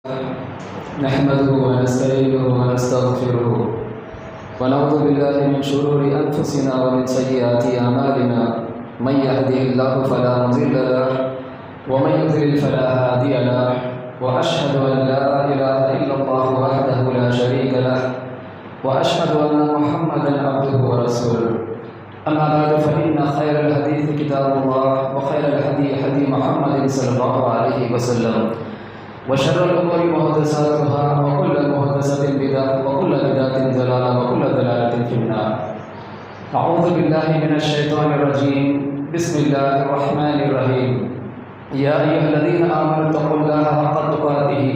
नहमदुहु व नस्तईनुहु व नस्तगफिरुहु व नऊज़ु बिल्लाहि मिन शुरूरि अनफुसिना व मिन सय्यिआति अमालिना मन यहदिहिल्लाहु फला मुज़िल्ल लहु व मन युज़लिल फला हादिय लहु व अशहदु अन ला इलाहा इल्लल्लाहु वहदहु ला शरीका लहु व अशहदु अन्न मुहम्मदन अब्दुहु व रसूलुहु अम्मा बअद फ़इन्न खैरल हदीस किताबुल्लाह व खैरल हदी हदी मुहम्मदिन सल्लल्लाहु अलैहि वसल्लम वशर्रुल उमूरि मुहदसातुहा व कुल्लु मुहदसतिन बिदअह व कुल्लु बिदअतिन ज़लाला व कुल्लु ज़लालतिन फिन्नार। अऊज़ु बिल्लाहि मिनश शैतानिर रजीम। बिस्मिल्लाहिर रहमानिर रहीम। या अय्युहल्लज़ीना आमनु तक़ुल्लाहा हक़्क़ तुक़ातिहि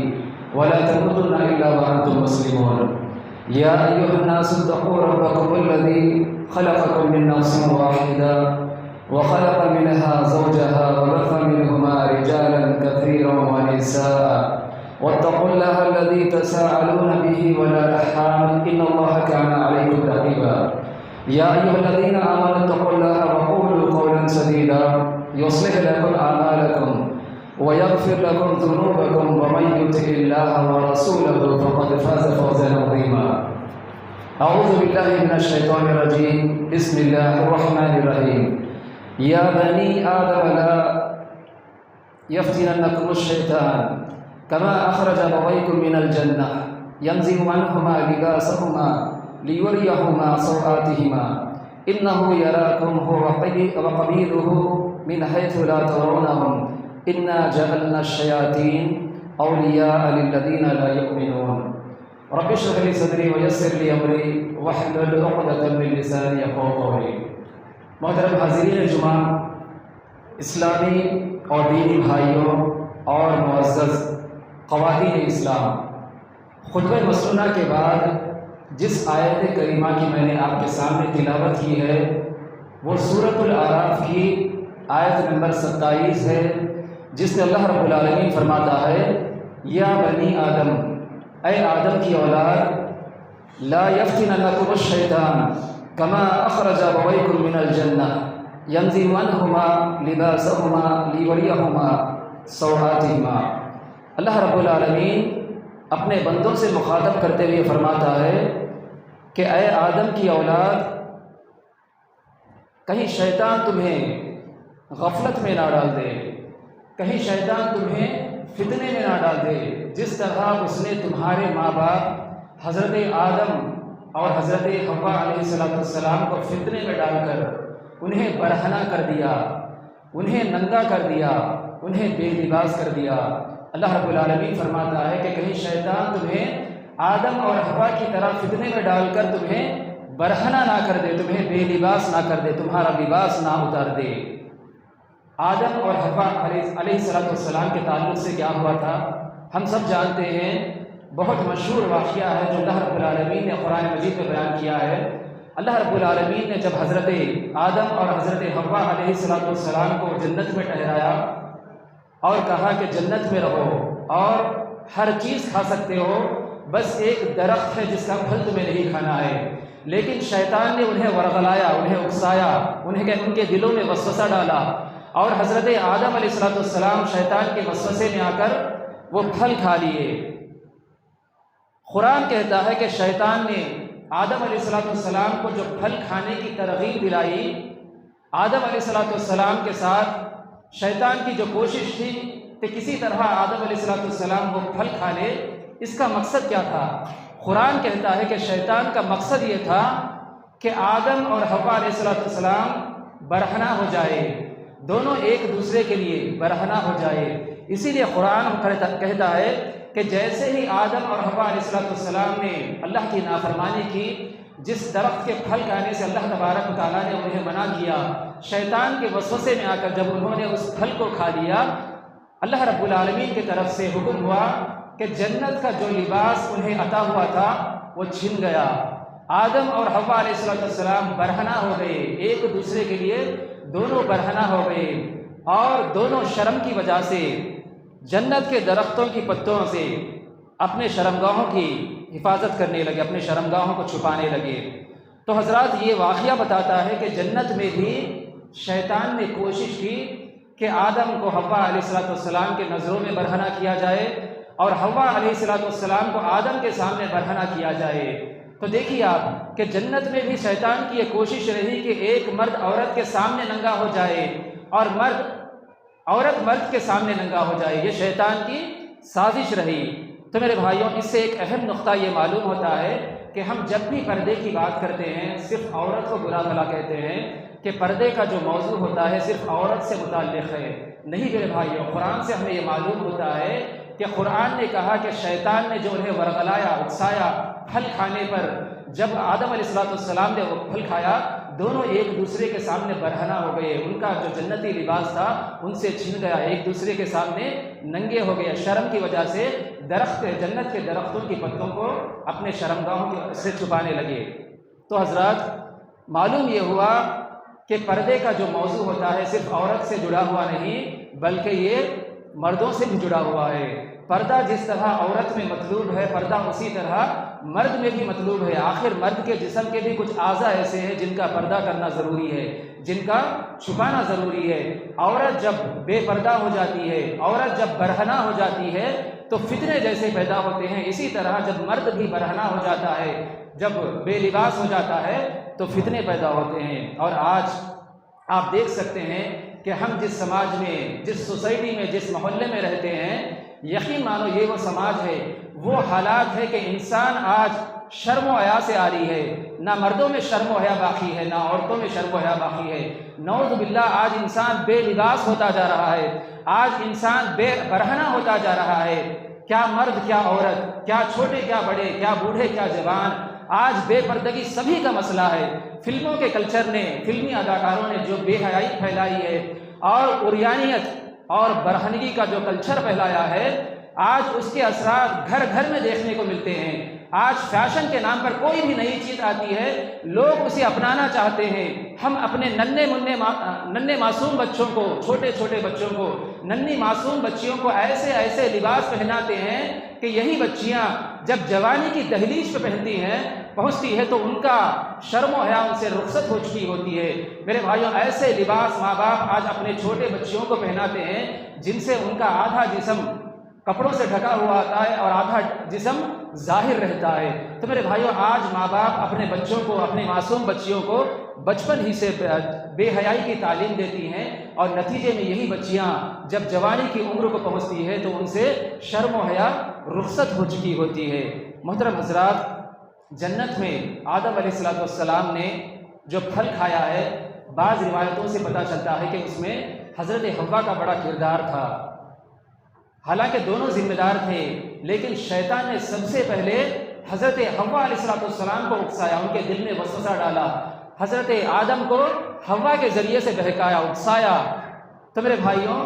व ला तमूतुन्ना इल्ला व अंतुम मुस्लिमून। या अय्युहन्नासु इत्तक़ू रब्बकुमुल्लज़ी खलक़कुम मिन नफ्सिन वाहिदा वख़लक़ मिनहा ज़ौजहा वबस्स मिनहुमा रिजालन कसीरन व निसाअ वत्तक़ुल्लाहा अल्लज़ी तसाअलून बिही वल अर्हाम इन्नल्लाहा काना अलैकुम रक़ीबा। या अय्युहल्लज़ीना आमनु इत्तक़ुल्लाहा वक़ूलू क़ौलन सदीदा युस्लिह लकुम अअमालकुम व यग़फिर लकुम ज़ुनूबकुम व मन युतिइल्लाहा व रसूलहु फ़क़द फ़ाज़ फ़ौज़न अज़ीमा। अऊज़ु बिल्लाहि मिनश शैतानिर रजीम। बिस्मिल्लाहिर रहमानिर रहीम। या बनी आदम ला यफ्तिनन्नकुमुश शैतान कमा अखरज अबवैकुम मिनल जन्नह यंज़िउ अन्हुमा लिबासहुमा लियुरियहुमा सौआतिहिमा इन्नहु यराकुम हुवा व क़बीलुहु मिन हैथु ला तरौनहुम इन्ना जअलना शयातीन औलियाअ लिल्लज़ीना ला युमिनून। रब्बि इश्रह ली सदरी व यस्सिर ली अमरी वहलुल उक़दतम मिन लिसानी यफ़क़हू क़ौली। मोहतरम हाज़िरीन जुमा, इस्लामी और दीनी भाइयों और मुअज़्ज़ज़ ख़वातीन इस्लाम, खुतबा मसनूना के बाद जिस आयत करीमा की मैंने आपके सामने तिलावत की है वो सूरतुल आराफ की आयत नंबर 27 है, जिसमें अल्लाह रब्बुल आलमीन फरमाता है, या बनी आदम, ऐ आदम की औलाद, ला यफ्तिनन्नकुमुश शैतान कमा अखरज अबवैकुम मिनल जन्नह यंज़िउ अन्हुमा लिबासहुमा लियुरियहुमा सौआतिहिमा। अल्लाह रब्बुल आलमीन अपने बंदों से मुखातब करते हुए फरमाता है कि ऐ आदम की औलाद, कहीं शैतान तुम्हें गफलत में ना डाल दे, कहीं शैतान तुम्हें फितने में ना डाल दे, जिस तरह उसने तुम्हारे माँ बाप हज़रत आदम और हज़रत हव्वा अलैहिस्सलाम को फितने में डालकर उन्हें बरहना कर दिया, उन्हें नंगा कर दिया, उन्हें बेलिबास कर दिया। अल्लाह रब्बुल आलमीन फरमाता है कि कहीं शैतान तुम्हें आदम और हव्वा की तरह फितने में डालकर तुम्हें बरहना ना कर दे, तुम्हें बेलिबास ना कर दे, तुम्हारा लिबास ना उतार दे। आदम और हव्वा अलैहिस्सलाम के ताल्लुक़ से क्या हुआ था हम सब जानते हैं। बहुत मशहूर वाक़िया है जो अल्लाह रब्बुल आलमीन ने कुरान मजीद में बयान किया है। अल्लाह रब्बुल आलमीन ने जब हज़रत आदम और हज़रत हव्वा अलैहिस्सलाम को जन्नत में ठहराया और कहा कि जन्नत में रहो और हर चीज़ खा सकते हो, बस एक दरख्त है जिसका फल तुम्हें नहीं खाना है। लेकिन शैतान ने उन्हें वरगलाया, उन्हें उकसाया, उनके दिलों में वसवसा डाला और हज़रत आदम अलैहिस्सलाम शैतान के वसवसे में आकर वो फल खा लिए। कुरान कहता है कि शैतान ने आदम अलैहिस्सलाम को जो फल खाने की तरगीब दिलाई, आदम अलैहिस्सलाम के साथ शैतान की जो कोशिश थी कि किसी तरह आदम अलैहिस्सलाम वो फल खा ले, इसका मकसद क्या था? कुरान कहता है कि शैतान का मकसद ये था कि आदम और हव्वा अलैहिस्सलाम बरहना हो जाए, दोनों एक दूसरे के लिए बरहना हो जाए। इसीलिए कुरान कहता है कि जैसे ही आदम और हव्वा अलैहिस्सलाम ने अल्लाह की नाफरमानी की, जिस दरख्त के फल खाने से अल्लाह तबारक व तआला ने उन्हें मना किया, शैतान के वसवसे में आकर जब उन्होंने उस फल को खा लिया, अल्लाह रब्बुल आलमीन की तरफ से हुक्म हुआ कि जन्नत का जो लिबास उन्हें अता हुआ था वो छिन गया। आदम और हव्वा अलैहिस्सलाम बरहना हो गए, एक दूसरे के लिए दोनों बरहना हो गए और दोनों शर्म की वजह से जन्नत के दरख्तों की पत्तों से अपने शर्मगाहों की हिफाजत करने लगे, अपने शर्मगाहों को छुपाने लगे। तो हज़रात, ये वाक़िया बताता है कि जन्नत में भी शैतान ने कोशिश की कि आदम को हव्वा अलैहिस्सलाम के नज़रों में बरहना किया जाए और हव्वा अलैहिस्सलाम को आदम के सामने बरहना किया जाए। तो देखिए आप कि जन्नत में भी शैतान की ये कोशिश रही कि एक मर्द औरत के सामने नंगा हो जाए और औरत मर्द के सामने नंगा हो जाए, ये शैतान की साजिश रही। तो मेरे भाइयों, इससे एक अहम नुक्ता ये मालूम होता है कि हम जब भी पर्दे की बात करते हैं सिर्फ औरत को बुरा भला कहते हैं कि पर्दे का जो मौजू होता है सिर्फ औरत से मुताल्लिक़ है। नहीं मेरे भाइयों, कुरान से हमें ये मालूम होता है कि कुरान ने कहा कि शैतान ने जो उन्हें वरगलाया, उकसाया, फल खाने पर जब आदम अलैहिस्सलाम ने वो फल खाया, दोनों एक दूसरे के सामने बरहना हो गए। उनका जो जन्नती लिबास था उनसे छिन गया, एक दूसरे के सामने नंगे हो गए। शर्म की वजह से जन्नत के दरख्तों की पत्तों को अपने शर्मगाहों से छुपाने लगे। तो हजरत मालूम ये हुआ कि पर्दे का जो मौजू होता है सिर्फ औरत से जुड़ा हुआ नहीं बल्कि ये मर्दों से भी जुड़ा हुआ है। पर्दा जिस तरह औरत में मतलूब है, पर्दा उसी तरह मर्द में भी मतलूब है। आखिर मर्द के जिस्म के भी कुछ आज़ा ऐसे हैं जिनका पर्दा करना ज़रूरी है, जिनका छुपाना ज़रूरी है। औरत जब बेपर्दा हो जाती है, औरत जब बरहना हो जाती है तो फितने जैसे पैदा होते हैं। इसी तरह जब मर्द भी बरहना हो जाता है, जब बेलिबास हो जाता है तो फितने पैदा होते हैं। और आज आप देख सकते हैं कि हम जिस समाज में, जिस सोसाइटी में, जिस मोहल्ले में रहते हैं, यकीन मानो ये वो समाज है, वो हालात है कि इंसान आज शर्म व हया से आ रही है। ना मर्दों में शर्म व हया बाकी है, ना औरतों में शर्म व हया बाकी है। नौज़ बिल्लाह, आज इंसान बेलिबास होता जा रहा है, आज इंसान बेबरहना होता जा रहा है। क्या मर्द, क्या औरत, क्या छोटे, क्या बड़े, क्या बूढ़े, क्या जवान, आज बेपर्दगी सभी का मसला है। फिल्मों के कल्चर ने, फिल्मी अदाकारों ने जो बेहयाई फैलाई है और उरियानियत और बरहनगी का जो कल्चर फैलाया है, आज उसके असरात घर घर में देखने को मिलते हैं। आज फैशन के नाम पर कोई भी नई चीज़ आती है, लोग उसे अपनाना चाहते हैं। हम अपने नन्हे मासूम बच्चों को, छोटे छोटे बच्चों को, नन्ही मासूम बच्चियों को ऐसे ऐसे लिबास पहनाते हैं कि यही बच्चियां जब जवानी की दहलीज पे पहुंचती है तो उनका शर्म व हया उनसे रुखसत हो चुकी होती है। मेरे भाइयों, ऐसे लिबास माँ बाप आज अपने छोटे बच्चियों को पहनाते हैं जिनसे उनका आधा जिस्म कपड़ों से ढका हुआ आता है और आधा जिस्म जाहिर रहता है। तो मेरे भाइयों, आज माँ बाप अपने बच्चों को, अपने मासूम बच्चियों को बचपन ही से बेहयाई की तालीम देती हैं और नतीजे में यही बच्चियाँ जब जवानी की उम्र को पहुँचती है तो उनसे शर्म व हया रुखसत हो चुकी होती है। मोहतरम हजरात, जन्नत में आदम अलैहिस्सलाम ने जो फल खाया है, बाज़ रिवायतों से पता चलता है कि उसमें हज़रत हव्वा का बड़ा किरदार था। हालांकि दोनों जिम्मेदार थे, लेकिन शैतान ने सबसे पहले हज़रत हव्वा अलैहिस्सलाम को उकसाया, उनके दिल में वसवसा डाला। हज़रत आदम को हव्वा के ज़रिए से बहकाया, उकसाया। तो मेरे भाइयों,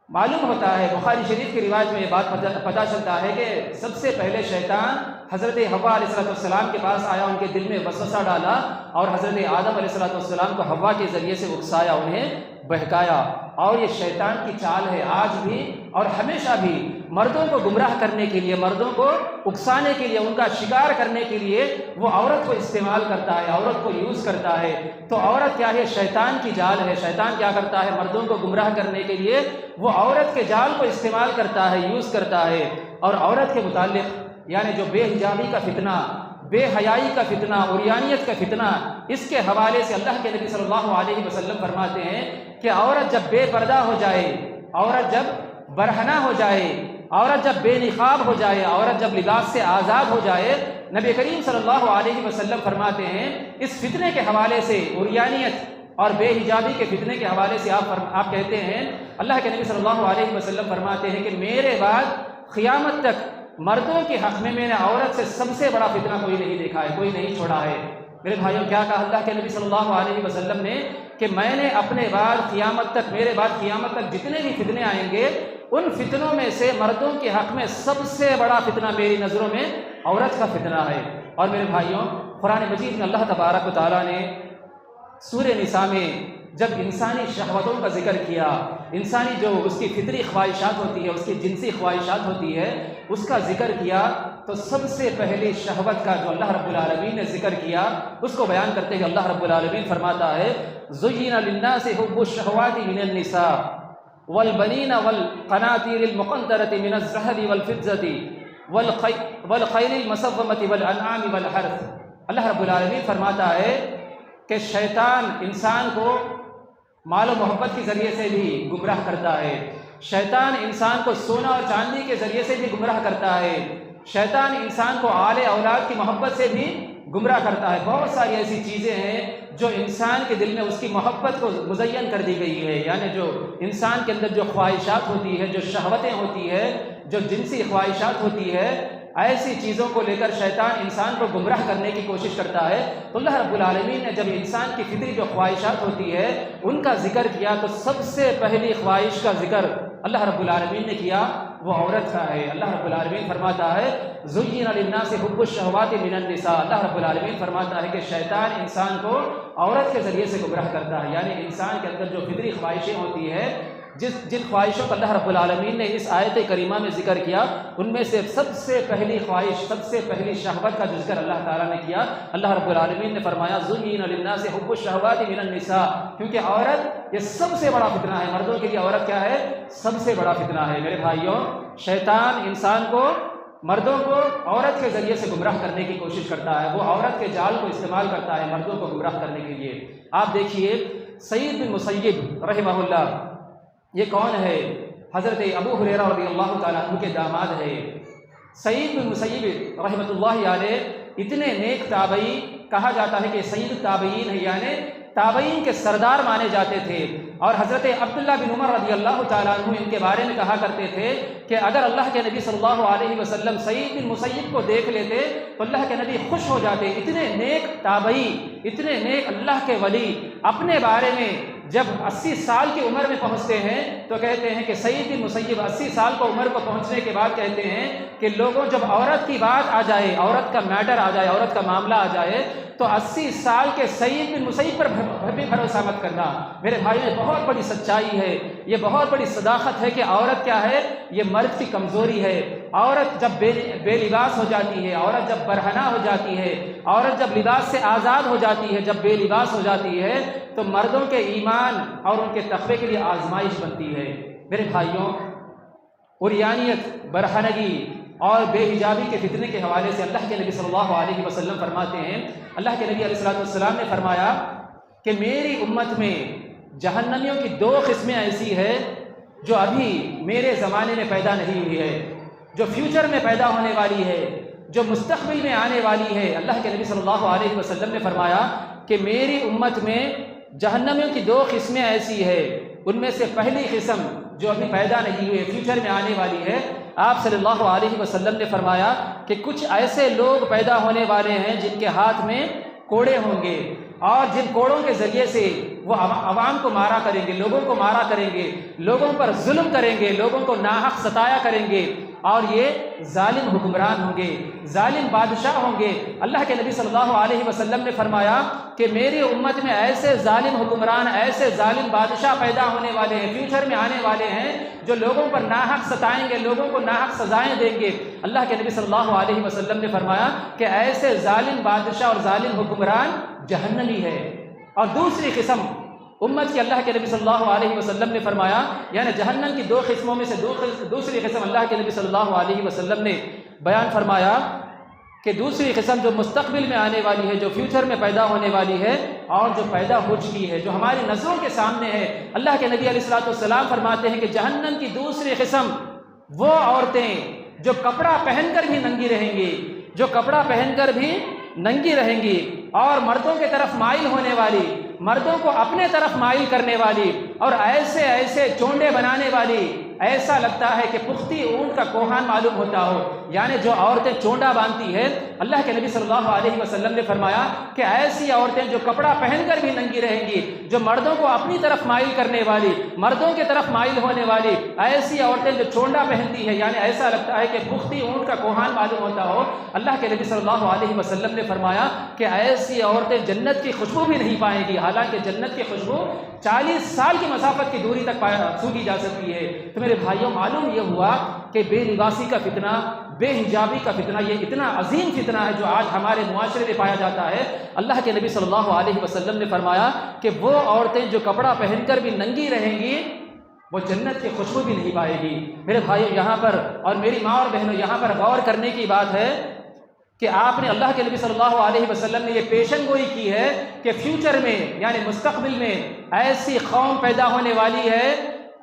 मालूम होता है, बुखारी शरीफ की रिवायत में ये बात पता चलता है कि सबसे पहले शैतान हज़रत हव्वा अलैहिस्सलाम के पास आया, उनके दिल में वसवसा डाला और हज़रत आदम अलैहिस्सलाम को हव्वा के ज़रिए से उकसाया, उन्हें बहकाया। और ये शैतान की चाल है आज भी और हमेशा भी, मर्दों को गुमराह करने के लिए, मर्दों को उकसाने के लिए, उनका शिकार करने के लिए वो औरत को इस्तेमाल करता है, औरत को यूज़ करता है। तो औरत क्या है? शैतान की जाल है। शैतान क्या करता है? मर्दों को गुमराह करने के लिए वो औरत के जाल को इस्तेमाल करता है, यूज़ करता है। और औरत के मुतालिक यानी जो बेहिजाबी का फितना, बेहयाई का फितना, उरियानियत का फितना, इसके हवाले से अल्लाह के नबी सल्लल्लाहु अलैहि वसल्लम फरमाते हैं कि औरत जब बेपर्दा हो जाए, औरत जब बरहना हो जाए, औरत जब बेनिकाब हो जाए, औरत जब लिबास से आज़ाद हो जाए, नबी करीम सल्लल्लाहु अलैहि वसल्लम फरमाते हैं, इस फितने के हवाले से, उरियानियत और बेहिजाबी के फितने के हवाले से आप कहते हैं, अल्लाह के नबी सल्लल्लाहु अलैहि वसल्लम फरमाते हैं कि मेरे बाद क़ियामत तक मर्दों के हक़ में मैंने औरत से सबसे बड़ा फितना कोई नहीं देखा है, कोई नहीं छोड़ा है। मेरे भाइयों, क्या कहा अल्लाह के नबी सल्लल्लाहु अलैहि वसल्लम ने कि मैंने अपने बाद क़ियामत तक, मेरे बाद क़ियामत तक जितने भी फितने आएंगे, उन फितनों में से मर्दों के हक़ में सबसे बड़ा फितना मेरी नज़रों में औरत का फितना है। और मेरे भाइयों, कुरान मजीद में अल्लाह तबारक व तआला ने सूरह निसा में जब इंसानी शहवतों का जिक्र किया, इंसानी जो उसकी फितरी ख्वाहिशात होती है, उसकी जिनसी ख्वाहिशात होती है, उसका जिक्र किया, तो सबसे पहली शहवत का जो अल्लाह रब्बुल आलमीन ने जिक्र किया, उसको बयान करते हुए अल्लाह रब्बुल आलमीन फरमाता है, ज़ुय्यिना लिन्नासि हुब्बुश शहवाति मिनन निसा। वलबनीन वलक़नातीरिल मुक़ंतरति मिनज़्ज़हबि वलफ़िज़्ज़ति वलख़ैलिल मुसव्वमति वलअनआमि वलहर्थ। अल्लाह रब्बुल आलमीन फरमाता है कि शैतान इंसान को माल और मोहब्बत के ज़रिए से भी गुमराह करता है, शैतान इंसान को सोना और चांदी के ज़रिए से भी गुमराह करता है, शैतान इंसान को आले औलाद की मोहब्बत से भी गुमराह करता है। बहुत सारी ऐसी चीज़ें हैं जो इंसान के दिल में उसकी मोहब्बत को मुज़य्यन कर दी गई है, यानी जो इंसान के अंदर जो ख्वाहिशात होती है, जो शहवतें होती है, जो जिनसी ख्वाहिशात होती है, ऐसी चीज़ों को लेकर शैतान इंसान को गुमराह करने की कोशिश करता है। तो अल्लाह रब्बुल आलमीन ने जब इंसान की फितरी जो ख्वाहिशात होती है उनका जिक्र किया तो सबसे पहली ख्वाहिश का जिक्र अल्लाह रब्बुल आलमीन ने किया वो औरत का है। अल्लाह रब्बुल आलमीन फरमाता है ज़ुय्यिना लिन्नासि हुब्बुश शहवाति मिनन निसा। अल्लाह रब्बुल आलमीन फरमाता है कि शैतान इंसान को औरत के ज़रिए से गुमराह करता है, यानी इंसान के अंदर जो फितरी ख्वाहिशें होती है, जिन ख्वाहिशों का अल्लाह रब्बुल आलमीन ने इस आयत करीमा में जिक्र किया, उनमें से सबसे पहली ख्वाहिश, सबसे पहली शहवत का जिक्र अल्लाह ताला ने किया। अल्लाह रब्बुल आलमीन ने फरमाया ज़ुय्यिना लिन्नासि हुब्बुश शहवाति मिनन निसा, क्योंकि औरत ये सबसे बड़ा फितना है। मर्दों के लिए औरत क्या है? सबसे बड़ा फितना है। मेरे भाइयों, शैतान इंसान को, मर्दों को औरत के ज़रिए से गुमराह करने की कोशिश करता है, वो औरत के जाल को इस्तेमाल करता है मर्दों को गुमराह करने के लिए। आप देखिए सईद बिन मुसय्यिब रहमहुल्लाह, ये कौन है? हज़रत अबू हुरैरा रज़ियल्लाहु ताला अन्हु के दामाद है। सईद बिन मुसय्यिब रहमतुल्लाहि अलैह इतने नेक ताबई, कहा जाता है कि सईद ताबईन है, यानी ताबईन के सरदार माने जाते थे। और हज़रत अब्दुल्लाह बिन उमर रज़ियल्लाहु ताला अन्हु इनके बारे में कहा करते थे कि अगर अल्लाह के नबी सल्लल्लाहु अलैहि वसल्लम सईद बिन मुसय्यिब को देख लेते तो अल्लाह के नबी खुश हो जाते। इतने नेक ताबई, इतने नेक अल्लाह के वली अपने बारे में जब 80 साल की उम्र में पहुंचते हैं तो कहते हैं कि सईद बिन मुसय्यिब 80 साल को उम्र को पहुंचने के बाद कहते हैं कि लोगों, जब औरत की बात आ जाए, औरत का मैटर आ जाए, औरत का मामला आ जाए, तो 80 साल के सईद बिन मुसय्यिब पर भी भरोसा मत करना। मेरे भाई, ये बहुत बड़ी सच्चाई है, ये बहुत बड़ी सदाकत है कि औरत क्या है? ये मर्द की कमज़ोरी है। औरत जब बेलिबास हो जाती है, औरत जब बरहना हो जाती है, औरत जब लिबास से आज़ाद हो जाती है, जब बेलिबास हो जाती है, तो मर्दों के ईमान और उनके तक़वे के लिए आजमाइश बनती है। मेरे भाइयों, उरियानियत, बरहनगी और बेहिजाबी के फितने के हवाले से अल्लाह के नबी सल्लल्लाहु अलैहि वसल्लम फरमाते हैं, अल्लाह के नबी अलैहिस्सलातु वस्सलाम ने फरमाया कि मेरी उम्मत में जहन्नमियों की 2 किस्में ऐसी है जो अभी मेरे ज़माने में पैदा नहीं हुई है, जो फ्यूचर में पैदा होने वाली है, जो मुस्तक़बिल में आने वाली है। अल्लाह के नबी सल्लल्लाहु अलैहि वसल्लम ने फरमाया कि मेरी उम्मत में जहन्नमियों की 2 किस्में ऐसी है, उनमें से पहली किस्म जो अभी पैदा नहीं हुई है, फ्यूचर में आने वाली है। आप सल्लल्लाहु अलैहि वसल्लम ने फरमाया कि कुछ ऐसे लोग पैदा होने वाले हैं जिनके हाथ में कोड़े होंगे और जिन कोड़ों के ज़रिए से वो अवाम को मारा करेंगे, लोगों को मारा करेंगे, लोगों पर जुल्म करेंगे, लोगों को नाहक सताया करेंगे, और ये जालिम हुक्मरान होंगे, जालिम बादशाह होंगे। अल्लाह के नबी सल्लल्लाहु अलैहि वसल्लम ने फरमाया कि मेरी उम्मत में ऐसे जालिम हुक्मरान, ऐसे जालिम बादशाह पैदा होने वाले हैं, फ्यूचर में आने वाले हैं, जो लोगों पर नाहक सताएंगे, लोगों को नाहक सजाएं देंगे। अल्लाह के नबी सल्लल्लाहु अलैहि वसल्लम ने फरमाया कि ऐसे जालिम बादशाह और जालिम हुक्मरान जहन्नमी है। और दूसरी किस्म उम्मत की अल्लाह के नबी सल्लल्लाहु अलैहि वसल्लम ने फरमाया, यानी जहन्नम की 2 किस्मों में से दूसरी किस्म अल्लाह के नबी सल्लल्लाहु अलैहि वसल्लम ने बयान फरमाया कि दूसरी किस्म जो मुस्तक़बिल में आने वाली है, जो फ्यूचर में पैदा होने वाली है और जो पैदा हो चुकी है, जो हमारी नज़रों के सामने है। अल्लाह के नबी अलैहिस्सलातु वस्सलाम फरमाते हैं कि जहन्नम की दूसरी किस्म वो औरतें जो कपड़ा पहनकर भी नंगी रहेंगी, जो कपड़ा पहनकर भी नंगी रहेंगी और मर्दों के तरफ माइल होने वाली, मर्दों को अपने तरफ माइल करने वाली और ऐसे ऐसे चोंडे बनाने वाली, ऐसा लगता है कि पुख्ती ऊंट का कोहान मालूम होता हो। यानी जो औरतें चोंडा बांधती है, अल्लाह के नबी सल्लल्लाहु अलैहि वसल्लम ने फरमाया कि ऐसी औरतें जो कपड़ा पहनकर भी नंगी रहेंगी, जो मर्दों को अपनी तरफ माइल करने वाली, मर्दों के तरफ माइल होने वाली, ऐसी औरतें जो चोंडा पहनती है, यानी ऐसा लगता है कि पुख्ती ऊंट का कोहान मालूम होता हो। अल्लाह के नबी सल्लल्लाहु अलैहि वसल्लम ने फरमाया कि ऐसी औरतें जन्नत की खुशबू भी नहीं पाएंगी, हालांकि जन्नत की खुशबू 40 साल की मसाफत की दूरी तक सूंघी जा सकती है। तो मेरे भाइयों, मालूम यह हुआ कि बेलिबासी का फितना, बेहिजाबी का फितना, ये इतना अजीम फितना है जो आज हमारे मुआशरे में पाया जाता है। अल्लाह के नबी सल्लल्लाहु अलैहि वसल्लम ने फरमाया कि वो औरतें जो कपड़ा पहनकर भी नंगी रहेंगी, वो जन्नत की खुशबू भी नहीं पाएगी। मेरे भाइयों यहाँ पर और मेरी माँ और बहनों, यहाँ पर गौर करने की बात है कि आपने अल्लाह के नबी सल्लल्लाहु अलैहि वसल्लम ने ये पेशन गोई की है कि फ्यूचर में यानी मुस्तकबिल में ऐसी कौम पैदा होने वाली है,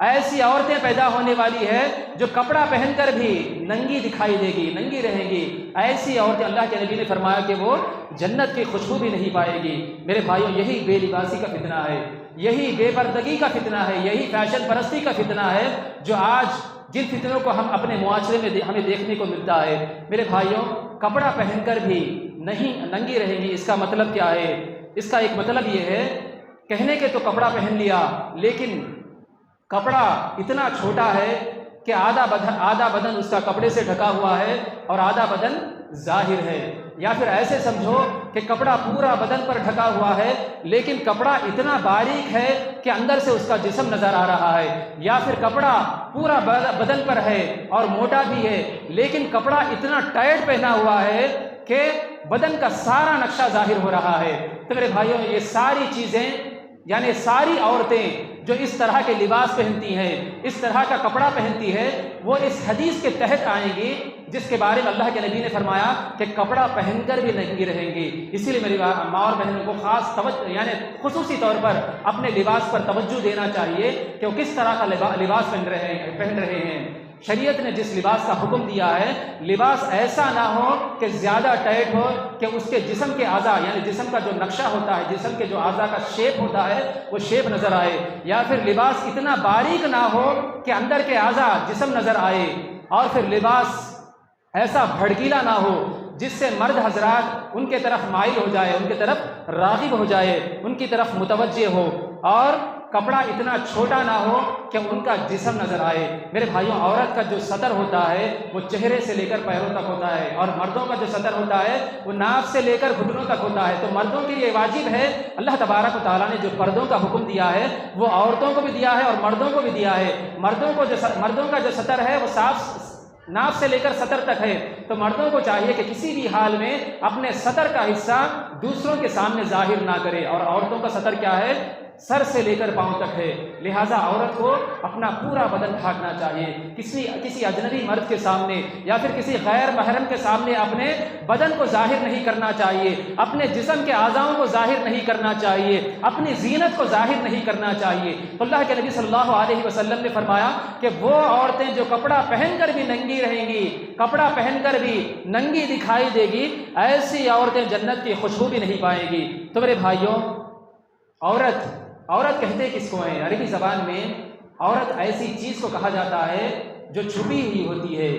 ऐसी औरतें पैदा होने वाली है जो कपड़ा पहनकर भी नंगी दिखाई देगी, नंगी रहेंगी। ऐसी औरतें अल्लाह के नबी ने फरमाया कि वो जन्नत की खुशबू भी नहीं पाएगी। मेरे भाइयों, यही बेलिबासी का फितना है, यही बेपर्दगी का फितना है, यही फैशन परस्ती का फितना है जो आज जिन फितनों को हम अपने मुआशरे में हमें देखने को मिलता है। मेरे भाइयों, कपड़ा पहनकर भी नहीं नंगी रहेंगी, इसका मतलब क्या है? इसका एक मतलब ये है, कहने के तो कपड़ा पहन लिया, लेकिन कपड़ा इतना छोटा है कि आधा बदन उसका कपड़े से ढका हुआ है और आधा बदन जाहिर है। या फिर ऐसे समझो कि कपड़ा पूरा बदन पर ढका हुआ है, लेकिन कपड़ा इतना बारीक है कि अंदर से उसका जिस्म नज़र आ रहा है। या फिर कपड़ा पूरा बदन पर है और मोटा भी है, लेकिन कपड़ा इतना टाइट पहना हुआ है कि बदन का सारा नक्शा जाहिर हो रहा है। तो मेरे भाइयों, ये सारी चीज़ें यानी सारी औरतें जो इस तरह के लिबास पहनती हैं, इस तरह का कपड़ा पहनती है, वो इस हदीस के तहत आएंगी जिसके बारे में अल्लाह के नबी ने फरमाया कि कपड़ा पहनकर भी नंगी रहेंगी। इसीलिए मेरी माँ और बहनों को खास तवज्जो यानी खुसूसी तौर पर अपने लिबास पर तवज्जो देना चाहिए कि वो किस तरह का लिबास पहन रहे हैं। शरीयत ने जिस लिबास का हुक्म दिया है, लिबास ऐसा ना हो कि ज़्यादा टाइट हो कि उसके जिस्म के आज़ा यानी जिस्म का जो नक्शा होता है, जिस्म के जो आज़ा का शेप होता है वो शेप नज़र आए। या फिर लिबास इतना बारीक ना हो कि अंदर के आज़ा जिस्म नज़र आए। और फिर लिबास ऐसा भड़कीला ना हो जिससे मर्द हजरात उनके तरफ माइल हो जाए, उनके तरफ राग़िब हो जाए, उनकी तरफ मुतवज्जे हो। और कपड़ा इतना छोटा ना हो कि उनका जिस्म नज़र आए। मेरे भाइयों, औरत का जो सतर होता है वो चेहरे से लेकर पैरों तक होता है, और मर्दों का जो सतर होता है वो नाक से लेकर घुटनों तक होता है। तो मर्दों के लिए वाजिब है, अल्लाह तबारक व तआला ने जो पर्दों का हुक्म दिया है वो औरतों को भी दिया है और मर्दों को भी दिया है। मर्दों का जो सतर है वो साफ नाक से लेकर सतर तक है। तो मर्दों को चाहिए कि किसी भी हाल में अपने सतर का हिस्सा दूसरों के सामने जाहिर ना करे। और औरतों का सतर क्या है? सर से लेकर पांव तक है। लिहाजा औरत को अपना पूरा बदन ढांकना चाहिए। किसी अजनबी मर्द के सामने या फिर किसी गैर महरम के सामने अपने बदन को जाहिर नहीं करना चाहिए, अपने जिस्म के आज़ाओं को जाहिर नहीं करना चाहिए, अपनी जीनत को जाहिर नहीं करना चाहिए। तो अल्लाह के नबी सल्लल्लाहु अलैहि वसल्लम ने फरमाया कि वो औरतें जो कपड़ा पहनकर भी नंगी रहेंगी, कपड़ा पहनकर भी नंगी दिखाई देगी, ऐसी औरतें जन्नत की खुशबू भी नहीं पाएंगी। तो मेरे भाइयों, औरत कहते किसको हैं? अरबी ज़बान में औरत ऐसी चीज़ को कहा जाता है जो छुपी हुई होती है।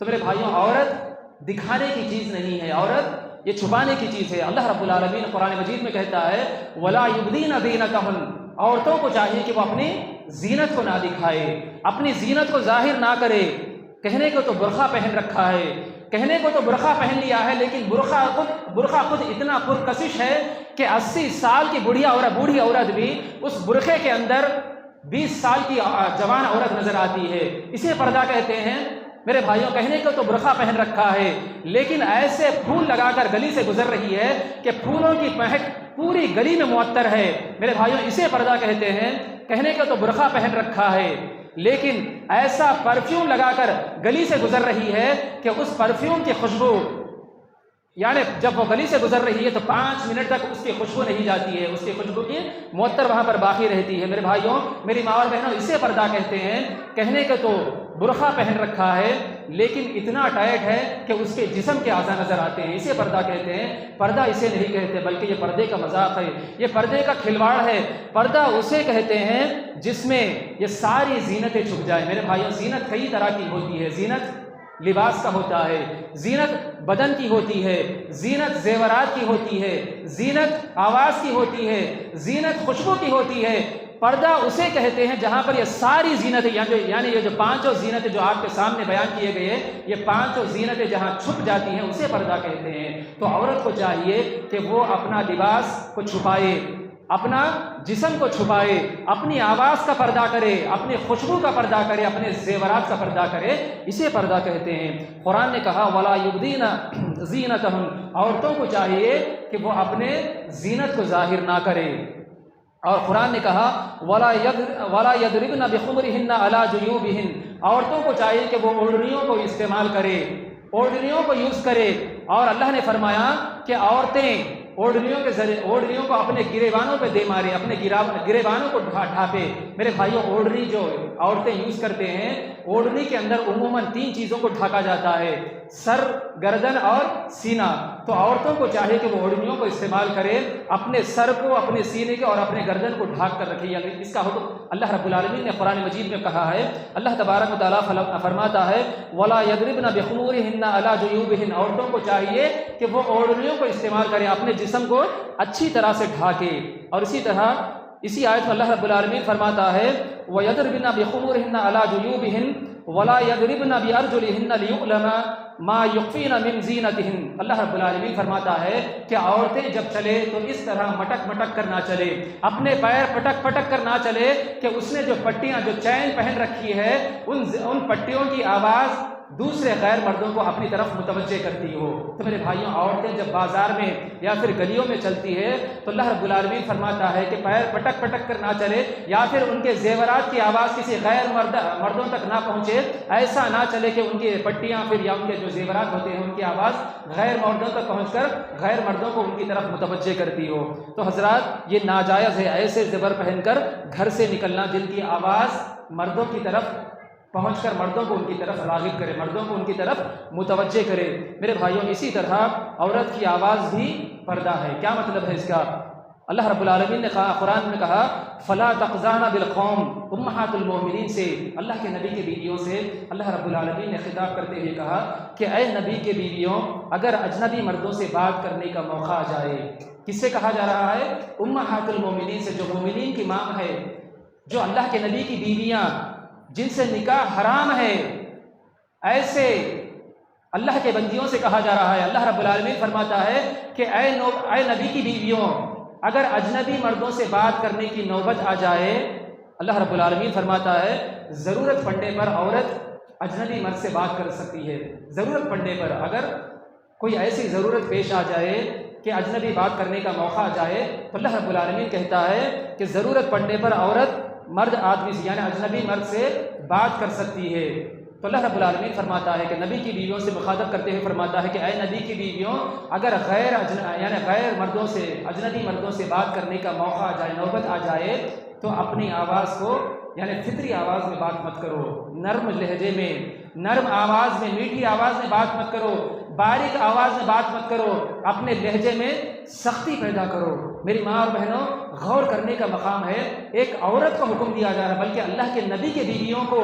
तो मेरे भाइयों, औरत दिखाने की चीज़ नहीं है, औरत ये छुपाने की चीज़ है। अल्लाह रब्बुल आलमीन कुरान मजीद में कहता है, वला युबदीना ज़ीनतहुन, औरतों को चाहिए कि वो अपनी जीनत को ना दिखाए, अपनी जीनत को जाहिर ना करे। कहने को तो बुरखा पहन रखा है, कहने को तो बुरखा पहन लिया है, लेकिन बुरखा खुद इतना पुरकशिश है कि 80 साल की बूढ़ी औरत भी उस बुरखे के अंदर 20 साल की जवान औरत नजर आती है। इसे पर्दा कहते हैं। मेरे भाइयों, कहने को तो बुरखा पहन रखा है, लेकिन ऐसे फूल लगाकर गली से गुजर रही है कि फूलों की महक पूरी गली में मुअत्तर है। मेरे भाइयों, इसे पर्दा कहते हैं। कहने को तो बुरखा पहन रखा है, लेकिन ऐसा परफ्यूम लगाकर गली से गुजर रही है कि उस परफ्यूम की खुशबू यानी जब वो गली से गुजर रही है तो 5 मिनट तक उसकी खुशबू नहीं जाती है, उसकी खुशबू की मुअत्तर वहाँ पर बाकी रहती है। मेरे भाइयों, मेरी माँ और बहनों, इसे पर्दा कहते हैं। कहने के तो बुरखा पहन रखा है, लेकिन इतना टाइट है कि उसके जिस्म के आज़ा नज़र आते हैं। इसे पर्दा कहते हैं। पर्दा इसे नहीं कहते, बल्कि ये पर्दे का मजाक है, ये पर्दे का खिलवाड़ है। पर्दा उसे कहते हैं जिसमें ये सारी जीनतें छुप जाए। मेरे भाइयों, जीनत कई तरह की होती है। जीनत लिबास का होता है, जीनत बदन की होती है, जीनत जेवरात की होती है, जीनत आवाज़ की होती है, जीनत खुशबू की होती है। पर्दा उसे कहते हैं जहाँ पर ये सारी जीनतें यानी ये जो 5 जीनतें जो आपके सामने बयान किए गए, ये 5 जीनतें जहाँ छुप जाती हैं उसे पर्दा कहते हैं। तो औरत को चाहिए कि वो अपना लिबास को छुपाए, अपना जिस्म को छुपाए, अपनी आवाज़ का पर्दा करे, अपनी खुशबू का पर्दा करे, अपने जेवरात का पर्दा करे। इसे पर्दा कहते हैं। कुरान ने कहा, वला युबदीना ज़ीनतहुन, औरतों को चाहिए कि वो अपने जीनत को जाहिर ना करे। और कुरान ने कहा वला यदरिबना बिखुमरिहिन्ना अला जुयूबिहिन, औरतों को चाहिए कि वो ओढ़नियों को इस्तेमाल करे, ओढ़नियों को यूज़ करे। और अल्लाह ने फरमाया कि औरतें ओढ़नियों के जरिए ओढ़नियों को अपने गिरेबानों पे दे मारे, अपने गिरेबानों को ढापे। मेरे भाइयों, ओढ़नी जो औरतें यूज़ करते हैं, ओढ़नी के अंदर उमूमन 3 चीज़ों को ढका जाता है, सर, गर्दन और सीना। तो औरतों को चाहिए कि वो ओढ़नियों को इस्तेमाल करें, अपने सर को, अपने सीने के और अपने गर्दन को ढाक कर रखिए। इसका हुक्म अल्लाह रब्बुल आलमीन ने कुरान मजीद में कहा है। अल्लाह तबारक व तआला फरमाता है वला यदरिबना बिखुमूरिहिन्ना अला जुयूबिहिन, औरतों को चाहिए कि वो ओढ़नियों को इस्तेमाल करें, अपने जिस्म को अच्छी तरह से ढाके। और इसी तरह इसी आयत में अल्लाह रब्बुल आलमीन फरमाता है व यदरिबना बिखुमूरिहिन्ना अला जुयूबिहिन वला यदरिबना बिअरजुलिहिन्ना लियुअलमा मा युख्फीना मिन ज़ीनतिहिन। अल्लाह रब्बुल आलमीन फरमाता है कि औरतें जब चले तो इस तरह मटक मटक कर ना चले, अपने पैर पटक पटक कर ना चले कि उसने जो पट्टियाँ, जो चैन पहन रखी है, उन पट्टियों की आवाज़ दूसरे गैर मर्दों को अपनी तरफ मुतवज्जे करती हो। तो मेरे भाइयों, औरतें जब बाज़ार में या फिर गलियों में चलती है तो अल्लाह रब्बुल आलमीन फरमाता है कि पैर पटक पटक कर ना चले, या फिर उनके जेवरात की आवाज़ किसी गैर मर्दों तक ना पहुँचे। ऐसा ना चले कि उनकी पट्टियाँ फिर या उनके जो जेवरात होते हैं उनकी आवाज़ गैर मर्दों तक पहुँचकर गैर मर्दों को उनकी तरफ मुतवज्जे करती हो। तो हज़रात, ये नाजायज़ है ऐसे ज़ेवर पहनकर घर से निकलना जिनकी आवाज़ मर्दों की तरफ पहुंचकर मर्दों को उनकी तरफ राग़िब करे, मर्दों को उनकी तरफ मुतवज्जे करे। मेरे भाइयों, इसी तरह औरत की आवाज़ भी पर्दा है। क्या मतलब है इसका? अल्लाह रब्बुल आलमीन ने कहा, कुरान में कहा फ़ला तक़ज़ाना बिलक़ौम, उम्महातुल मोमिनीन से, अल्लाह के नबी के बीवियों से अल्लाह रब्बुल आलमीन ने खिताब करते हुए कहा कि ऐ नबी के बीवियों, अगर अजनबी मर्दों से बात करने का मौका आ जाए। किससे कहा जा रहा है? उम्महातुल मोमिनीन से, जो मोमिनीन की माँ है, जो अल्लाह के नबी की बीवियाँ जिनसे निकाह हराम है, ऐसे अल्लाह के बंदियों से कहा जा रहा है। अल्लाह रब्बुल आलमीन फरमाता है कि ऐ नबी की बीवियों, अगर अजनबी मर्दों से बात करने की नौबत आ जाए, अल्लाह रब्बुल आलमीन फरमाता है ज़रूरत पड़ने पर औरत अजनबी मर्द से बात कर सकती है। ज़रूरत पड़ने पर, अगर कोई ऐसी ज़रूरत पेश आ जाए कि अजनबी बात करने का मौका आ जाए, तो अल्लाह रब्बुल आलमीन कहता है कि ज़रूरत पड़ने पर औरत मर्द आदमी से, यानी अजनबी मर्द से बात कर सकती है। तो अल्लाह रब्बुल आलमीन फरमाता है कि नबी की बीवियों से मुखातब करते हुए फरमाता है कि ऐ नबी की बीवियों, अगर गैर मर्दों से, अजनबी मर्दों से बात करने का मौका आ जाए, नौबत आ जाए, तो अपनी आवाज़ को, यानी फितरी आवाज़ में बात मत करो, नर्म लहजे में, नर्म आवाज़ में, मीठी आवाज़ में बात मत करो, बारीक आवाज़ में बात मत करो, अपने लहजे में सख्ती पैदा करो। मेरी माँ और बहनों, गौर करने का मकाम है, एक औरत को हुक्म दिया जा रहा है, बल्कि अल्लाह के नबी के बीवियों को,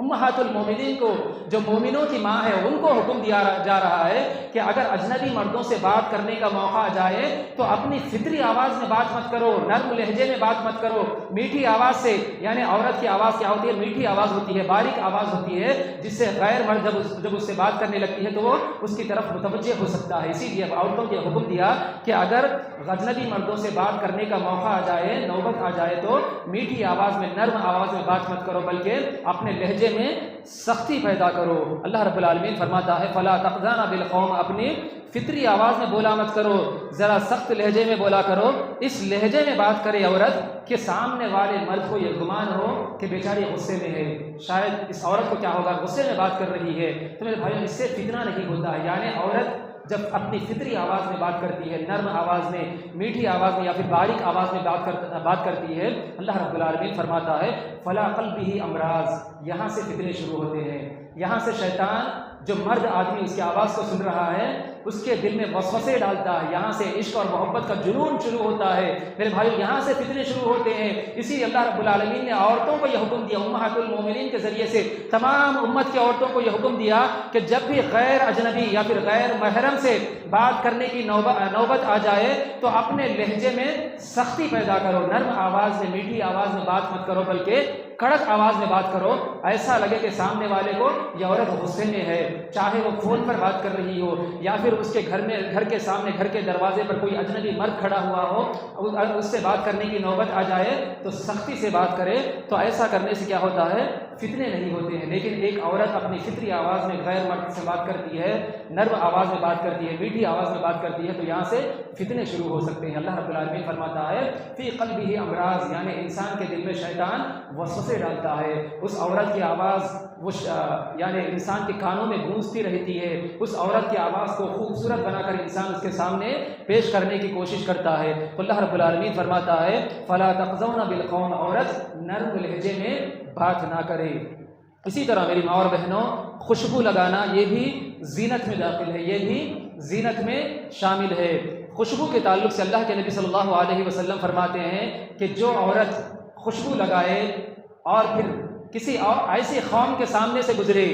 उम्महातुल मोमिनीन को, जो मोमिनों की माँ है, उनको हुक्म दिया जा रहा है कि अगर अजनबी मर्दों से बात करने का मौका आ जाए तो अपनी फितरी आवाज़ में बात मत करो, नर्म लहजे में बात मत करो, मीठी आवाज़ से। यानी औरत की आवाज़ क्या होती है? मीठी आवाज़ होती है, बारीक आवाज़ होती है, जिससे गैर मर्द जब उससे बात करने लगती है तो वो उसकी तरफ मुतवज्जे हो सकता है। इसीलिए औरतों को हुक्म दिया कि अगर अजनबी मर्दों से बात करने का मौका आ जाए, नौबत आ जाए, तो मीठी आवाज़ में, नर्म आवाज़ में बात मत करो, बल्कि अपने लहजे में सख्ती पैदा करो। अल्लाह रब्बुल आलमीन फरमाता है फ़ला तक़ज़ाना बिलक़ौम, अपनी फितरी आवाज़ में बोला मत करो, ज़रा सख्त लहजे में बोला करो। इस लहजे में बात करे औरत कि सामने वाले मर्द को यह गुमान हो कि बेचारी गुस्से में है, शायद इस औरत को क्या होगा, गुस्से में बात कर रही है। तो मेरे भाइयों, इससे फितना नहीं होता है। यानी औरत जब अपनी फितरी आवाज़ में बात करती है, नर्म आवाज़ में, मीठी आवाज़ में या फिर बारीक आवाज़ में बात करती है, अल्लाह रब्बुल आलमीन फरमाता है फ़ला क़ल्बिही अमराज़, यहाँ से फितने शुरू होते हैं। यहाँ से शैतान, जो मर्द आदमी उसकी आवाज़ को सुन रहा है, उसके दिल में वसवसे डालता है। यहाँ से इश्क और मोहब्बत का जुनून शुरू होता है। मेरे भाइयों, यहाँ से फितने शुरू होते हैं। इसी अल्लाह रब्बुल आलमीन ने औरतों को यह हुक्म दिया, उम्महातुल मोमिनीन के ज़रिए से तमाम उम्मत की औरतों को यह हुक्म दिया कि जब भी गैर अजनबी या फिर गैर महरम से बात करने की नौबत आ जाए तो अपने लहजे में सख्ती पैदा करो, नर्म आवाज़ में, मीठी आवाज़ में बात मत करो, बल्कि कड़क आवाज़ में बात करो। ऐसा लगे कि सामने वाले को यह औरत गुस्से में है, चाहे वो फ़ोन पर बात कर रही हो या फिर उसके घर के सामने, घर के दरवाजे पर कोई अजनबी मर्द खड़ा हुआ हो, उससे बात करने की नौबत आ जाए तो सख्ती से बात करे। तो ऐसा करने से क्या होता है? फितने नहीं होते हैं। लेकिन एक औरत अपनी फितरी आवाज़ में गैर मर्द से बात करती है, नर्म आवाज़ में बात करती है, मीठी आवाज़ में बात करती है, तो यहाँ से फितने शुरू हो सकते हैं। अल्लाह रब्बुल आलमीन फरमाता है फ़ी क़ल्बिही अमराज़, यानी इंसान के दिल में शैतान वसवसे डालता है। उस औरत की आवाज़ वो यानी इंसान के कानों में गूंजती रहती है। उस औरत की आवाज़ को खूबसूरत बनाकर इंसान उसके सामने पेश करने की कोशिश करता है। तो अल्लाह रब्बुल आलमीन फरमाता है फ़ला तक़ज़ौना बिल क़ौल, औरत नर्म लहजे में बात ना करे। इसी तरह मेरी माँ और बहनों, खुशबू लगाना ये भी जीनत में दाखिल है, ये भी जीनत में शामिल है। खुशबू के ताल्लुक़ से अल्लाह के नबी सल्लल्लाहु अलैहि वसल्लम फरमाते हैं कि जो औरत खुशबू लगाए और फिर किसी ऐसी कौम के सामने से गुजरे,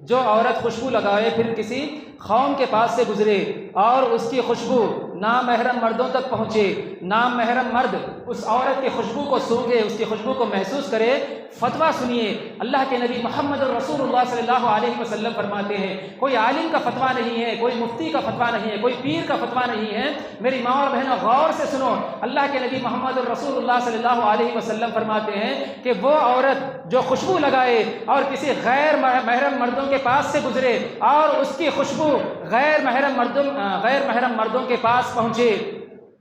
जो औरत खुशबू लगाए फिर किसी कौम के पास से गुजरे और उसकी खुशबू नामहरम मर्दों तक पहुँचे, नामहरम मर्द उस औरत की खुशबू को सूंघे, उसकी खुशबू को महसूस करे। फतवा सुनिए, अल्लाह के नबी मोहम्मद रसूलुल्लाह सल्लल्लाहु अलैहि वसल्लम फरमाते हैं, कोई आलिम का फतवा नहीं है, कोई मुफ्ती का फतवा नहीं है, कोई पीर का फतवा नहीं है। मेरी माँ और बहनों, गौर से सुनो, अल्लाह के नबी मोहम्मद रसूलुल्लाह सल्लल्लाहु अलैहि वसल्लम फरमाते हैं कि वो औरत जो खुशबू लगाए और किसी गैर महरम मर्दों के पास से गुजरे और उसकी खुशबू गैर महरम मर्दों के पास पहुँचे,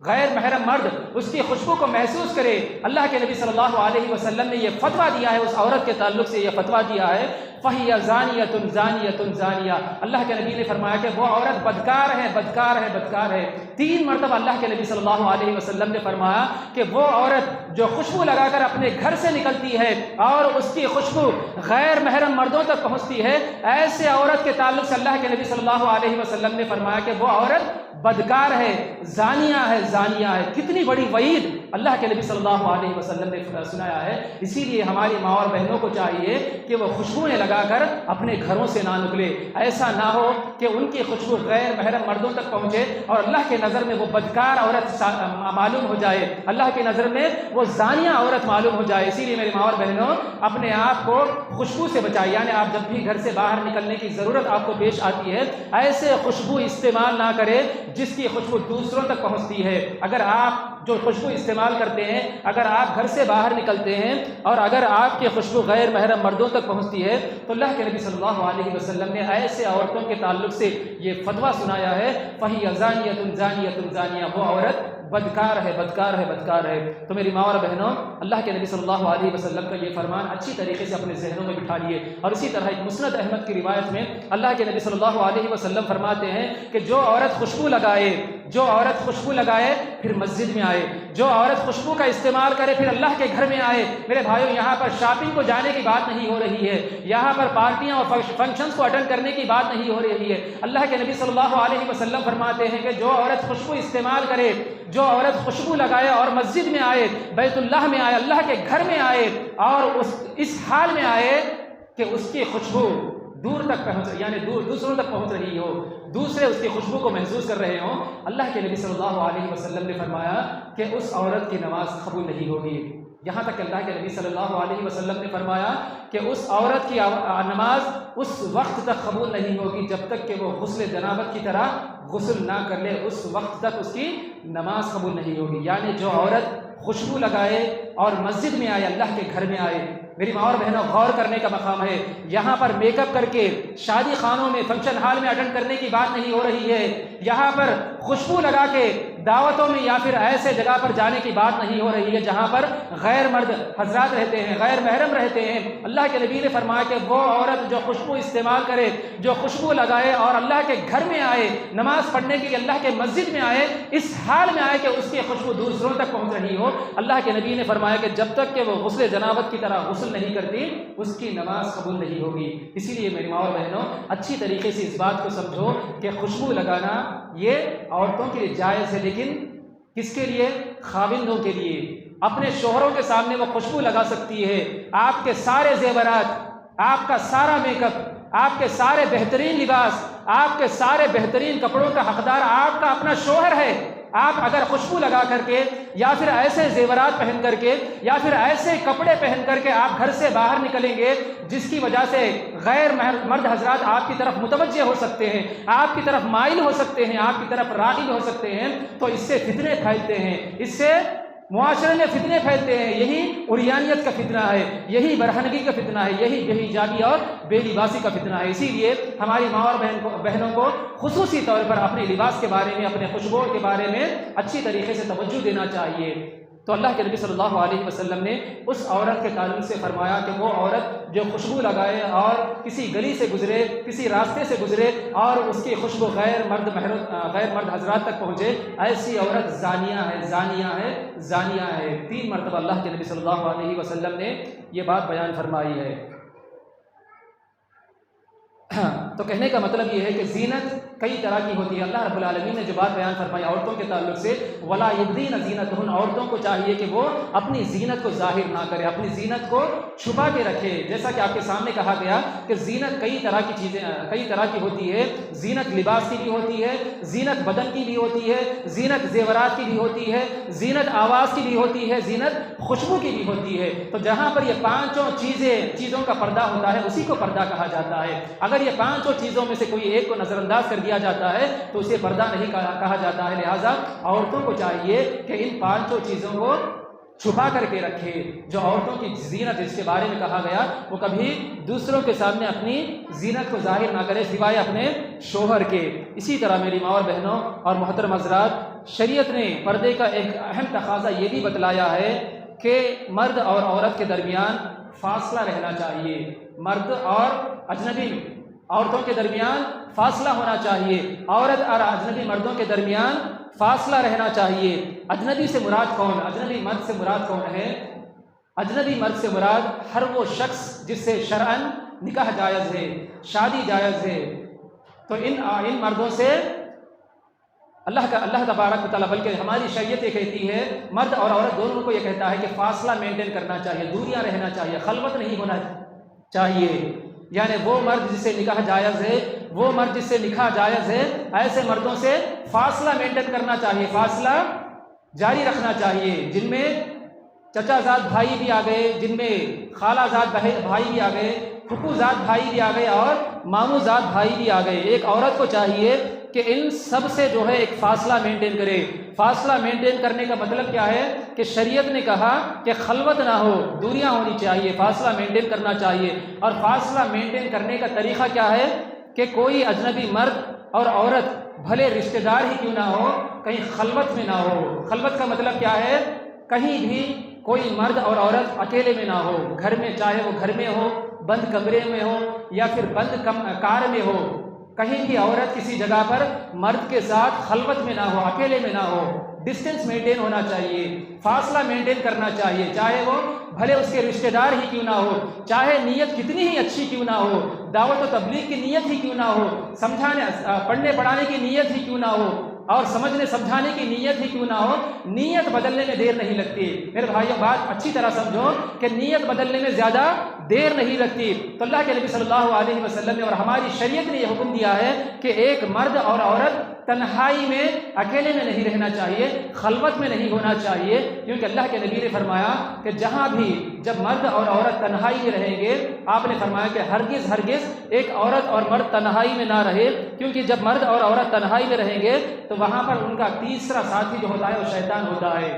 गैर महरम मर्द उसकी खुशबू को महसूस करे, अल्लाह के नबी सल्लल्लाहु अलैहि वसल्लम ने यह फतवा दिया है, उस औरत के ताल्लुक़ से यह फतवा दिया है, फ़हिया ज़ानियतुन ज़ानियतुन ज़ानिया। अल्लाह के नबी ने फरमाया कि वो औरत बदकार है, बदकार है, बदकार है। 3 मरतबा अल्लाह के नबी सल्लल्लाहु अलैहि वसल्लम ने फरमाया कि वो औरत जो खुशबू लगाकर अपने घर से निकलती है और उसकी खुशबू गैर महरम मर्दों तक पहुँचती है, ऐसे औरत के ताल्लुक़ से अल्लाह के नबी सल्लल्लाहु अलैहि वसल्लम ने फरमाया कि वो औरत बदकार है, ज़ानिया है, ज़ानिया है। कितनी बड़ी वईद अल्लाह के नबी सल्लल्लाहु अलैहि वसल्लम ने सुनाया है। इसीलिए हमारी माँ और बहनों को चाहिए कि वो खुशबुएँ लगाकर अपने घरों से ना निकले। ऐसा ना हो कि उनकी खुशबू गैर महरम मर्दों तक पहुँचे और अल्लाह के नज़र में वो बदकार औरत मालूम हो जाए, अल्लाह की नज़र में वो ज़ानिया औरत मालूम हो जाए। इसीलिए मेरी माँ और बहनों, अपने आप को खुशबू से बचाए। यानी आप जब भी घर से बाहर निकलने की ज़रूरत आपको पेश आती है, ऐसे खुशबू इस्तेमाल ना करें जिसकी खुशबू दूसरों तक पहुंचती है। अगर आप जो खुशबू इस्तेमाल करते हैं, अगर आप घर से बाहर निकलते हैं और अगर आपकी खुशबू गैर महरम मर्दों तक पहुंचती है, तो अल्लाह के नबी सल्लल्लाहु अलैहि वसल्लम ने ऐसे औरतों के ताल्लुक़ से ये फतवा सुनाया है, फ़हिया ज़ानियतुन ज़ानियतुन ज़ानिया, वो औरत बदकार है, बदकार है, बदकार है। तो मेरी माँ और बहनों, अल्लाह के नबी सल्लल्लाहु अलैहि वसल्लम का ये फरमान अच्छी तरीके से अपने जहनों में बिठा लिए। और इसी तरह एक मुस्नद अहमद की रिवायत में अल्लाह के नबी सल्लल्लाहु अलैहि वसल्लम फरमाते हैं कि जो औरत खुशबू लगाए, जो औरत खुशबू लगाए फिर मस्जिद में आए, जो औरत खुशबू का इस्तेमाल करे फिर अल्लाह के घर में आए। मेरे भाइयों, यहाँ पर शॉपिंग को जाने की बात नहीं हो रही है, यहाँ पर पार्टियाँ और फंक्शंस को अटेंड करने की बात नहीं हो रही है। अल्लाह के नबी सल्लल्लाहु अलैहि वसल्लम फरमाते हैं कि जो औरत खुशबू इस्तेमाल करे, जो औरत खुशबू लगाए और मस्जिद में आए, बैतुल्लाह में आए, अल्लाह के घर में आए और इस हाल में आए कि उसकी खुशबू दूर तक पहुँच, यानी दूसरों तक पहुँच रही हो, दूसरे उसकी खुशबू को महसूस कर रहे हों, अल्लाह के नबी सल्लल्लाहु अलैहि वसल्लम ने फरमाया कि उस औरत की नमाज कबूल नहीं होगी। यहाँ तक अल्लाह के नबी सल्लल्लाहु अलैहि वसल्लम ने फरमाया कि उस औरत की नमाज उस वक्त तक कबूल नहीं होगी जब तक कि वो गुस्ल जनाबत की तरह गुस्ल ना कर ले, उस वक्त तक उसकी नमाज कबूल नहीं होगी। यानी जो औरत खुशबू लगाए और मस्जिद में आए, अल्लाह के घर में आए, मेरी माँ और बहनों, गौर करने का मकाम है। यहाँ पर मेकअप करके शादी खानों में, फंक्शन हॉल में अटेंड करने की बात नहीं हो रही है। यहाँ पर खुशबू लगा के दावतों में या फिर ऐसे जगह पर जाने की बात नहीं हो रही है जहाँ पर गैर मर्द हजरात रहते हैं, गैर महरम रहते हैं। अल्लाह के नबी ने फरमाया कि वो औरत जो खुशबू इस्तेमाल करे, जो खुशबू लगाए और अल्लाह के घर में आए, नमाज पढ़ने के लिए अल्लाह के मस्जिद में आए, इस हाल में आए कि उसकी खुशबू दूसरों तक पहुँच रही हो, अल्लाह के नबी ने फरमाया कि जब तक कि वो गुस्ल जनाबत की तरह गुस्ल नहीं करती, उसकी नमाज कबूल नहीं होगी। इसीलिए मेरी माँ और बहनों, अच्छी तरीके से इस बात को समझो कि खुशबू लगाना ये औरतों के लिए जायज़ है, लेकिन किसके लिए? खाविंदों के लिए। अपने शोहरों के सामने वो खुशबू लगा सकती है। आपके सारे जेवरात, आपका सारा मेकअप, आपके सारे बेहतरीन लिबास, आपके सारे बेहतरीन कपड़ों का हकदार आपका अपना शोहर है। आप अगर खुशबू लगा करके या फिर ऐसे जेवरात पहन करके या फिर ऐसे कपड़े पहन करके आप घर से बाहर निकलेंगे जिसकी वजह से गैर मर्द हजरात आपकी तरफ मुतवज्जे हो सकते हैं, आपकी तरफ माइल हो सकते हैं, आपकी तरफ राग़िब हो सकते हैं, तो इससे फितने फैलते हैं, इससे मुआशरे में फितने फैलते हैं, यही उरियानियत का फितना है, यही बरहनगी का फितना है, यही बेहिजाबी और बेलिबासी का फितना है। इसीलिए हमारी माँ और बहनों को खुसूसी तौर पर अपने लिबास के बारे में, अपने खुशबू के बारे में अच्छी तरीके से तवज्जो देना चाहिए। तो अल्लाह के नबी सल्लल्लाहु अलैहि वसल्लम ने उस औरत के ताल्लुक़ से फरमाया कि वो औरत जो खुशबू लगाए और किसी गली से गुजरे, किसी रास्ते से गुजरे और उसकी खुशबू गैर मर्द हजरात तक पहुँचे, ऐसी औरत ज़ानिया है, ज़ानिया है, ज़ानिया है। 3 मरतबा अल्लाह के नबी सल्लल्लाहु अलैहि वसल्लम ने ये बात बयान फरमाई है। तो कहने का मतलब ये है कि ज़ीनत कई तरह की होती है। अल्लाह रब्बुल आलमीन ने जो बात बयान फरमाई औरतों के ताल्लुक से, वला युब्दीन ज़ीनतहुन, औरतों को चाहिए कि वो अपनी ज़ीनत को ज़ाहिर ना करे, अपनी ज़ीनत को छुपा के रखे। जैसा कि आपके सामने कहा गया कि ज़ीनत कई तरह की चीज़ें, कई तरह की होती है। ज़ीनत लिबास की भी होती है, ज़ीनत बदन की भी होती है, ज़ीनत ज़ेवरात की भी होती है, ज़ीनत आवाज़ की भी होती है, ज़ीनत खुशबू की भी होती है। तो जहाँ पर ये पाँचों चीज़ों का पर्दा होता है, उसी को पर्दा कहा जाता है। अगर ये पाँचों चीज़ों में से कोई एक को नज़रअंदाज कर दिया जाता है तो उसे पर्दा नहीं कहा जाता है। लिहाजा औरतों को चाहिए कि इन पाँचों चीज़ों को छुपा करके रखे। जो औरतों की ज़ीनत जिसके बारे में कहा गया, वो कभी दूसरों के सामने अपनी ज़ीनत को ज़ाहिर ना करे सिवाय अपने शोहर के। इसी तरह मेरी माँ और बहनों और मोहतरम हज़रात, शरीयत ने पर्दे का एक अहम तकाज़ा ये भी बतलाया है कि मर्द और औरत के दरमियान फासला रहना चाहिए। मर्द और अजनबी औरतों के दरमियान फासला होना चाहिए, औरत और अजनबी मर्दों के दरमियान फासला रहना चाहिए। अजनबी से मुराद कौन? अजनबी मर्द से मुराद कौन है? अजनबी मर्द से मुराद हर वो शख्स जिससे शरअन निकाह जायज़ है, शादी जायज़ है। तो इन मर्दों से अल्लाह तबारक व तआला, बल्कि हमारी शरीयत ये कहती है, मर्द और औरत दोनों को ये कहता है कि फासला मेंटेन करना चाहिए, दूरियां रहना चाहिए, खलवत नहीं होना चाहिए। यानी वो मर्द जिससे निकाह जायज़ है, वो मर्द जिससे निकाह जायज़ है, ऐसे मर्दों से फासला मेंटेन करना चाहिए, फासला जारी रखना चाहिए। जिनमें चचाजाद भाई भी आ गए, जिनमें खालाजाद भाई भी आ गए, फुफूजाद भाई भी आ गए और मामूजाद भाई भी आ गए। एक औरत को चाहिए कि इन सब से जो है एक फ़ासला मेंटेन करे। फ़ासला मेंटेन करने का मतलब क्या है कि शरीयत ने कहा कि खलवत ना हो, दूरियां होनी चाहिए, फ़ासला मेंटेन करना चाहिए। और फ़ासला मेंटेन करने का तरीक़ा क्या है कि कोई अजनबी मर्द और औरत भले रिश्तेदार ही क्यों ना हो, कहीं खलवत में ना हो। खलवत का मतलब क्या है? कहीं भी कोई मर्द और औरत अकेले में ना हो, घर में, चाहे वो घर में हो, बंद कमरे में हो या फिर बंद कार में हो, कहीं भी औरत किसी जगह पर मर्द के साथ खलवत में ना हो, अकेले में ना हो। डिस्टेंस मेंटेन होना चाहिए, फासला मेंटेन करना चाहिए, चाहे वो भले उसके रिश्तेदार ही क्यों ना हो, चाहे नीयत कितनी ही अच्छी क्यों ना हो, दावत व तबलीग की नीयत ही क्यों ना हो, समझाने पढ़ने पढ़ाने की नीयत ही क्यों ना हो और समझने समझाने की नीयत ही क्यों ना हो, नीयत बदलने में देर नहीं लगती। मेरे भाइयों, बात अच्छी तरह समझो कि नीयत बदलने में ज़्यादा देर नहीं लगती। तो अल्लाह के नबी सल्लल्लाहु अलैहि वसल्लम ने और हमारी शरीयत ने यह हुक्म दिया है कि एक मर्द और औरत तन्हाई में, अकेले में नहीं रहना चाहिए, खलवत में नहीं होना चाहिए। क्योंकि अल्लाह के नबी ने फरमाया कि जहाँ भी जब मर्द और औरत तन्हाई में रहेंगे, आपने फरमाया कि हरगिज़ एक औरत और मर्द तन्हाई में ना रहे, क्योंकि जब मर्द और औरत तन्हाई में रहेंगे तो वहाँ पर उनका तीसरा साथी जो होता है वो शैतान होता है।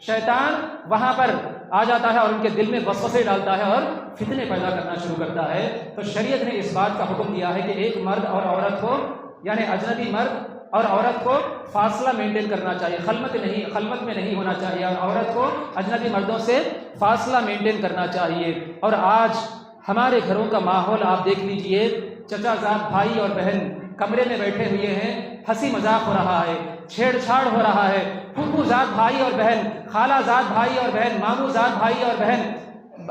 शैतान वहाँ पर आ जाता है और उनके दिल में वसवसे डालता है और फितने पैदा करना शुरू करता है। तो शरीयत ने इस बात का हुक्म दिया है कि एक मर्द और औरत को, यानी अजनबी मर्द और औरत को फासला मेंटेन करना चाहिए, खलवत में नहीं होना चाहिए, और औरत को अजनबी मर्दों से फासला मेंटेन करना चाहिए। और आज हमारे घरों का माहौल आप देख लीजिए, चचाजाद भाई और बहन कमरे में बैठे हुए हैं, हंसी मजाक हो रहा है, छेड़छाड़ हो रहा है, फूफूजाद भाई और बहन, खालाजाद भाई और बहन, मामूजाद भाई और बहन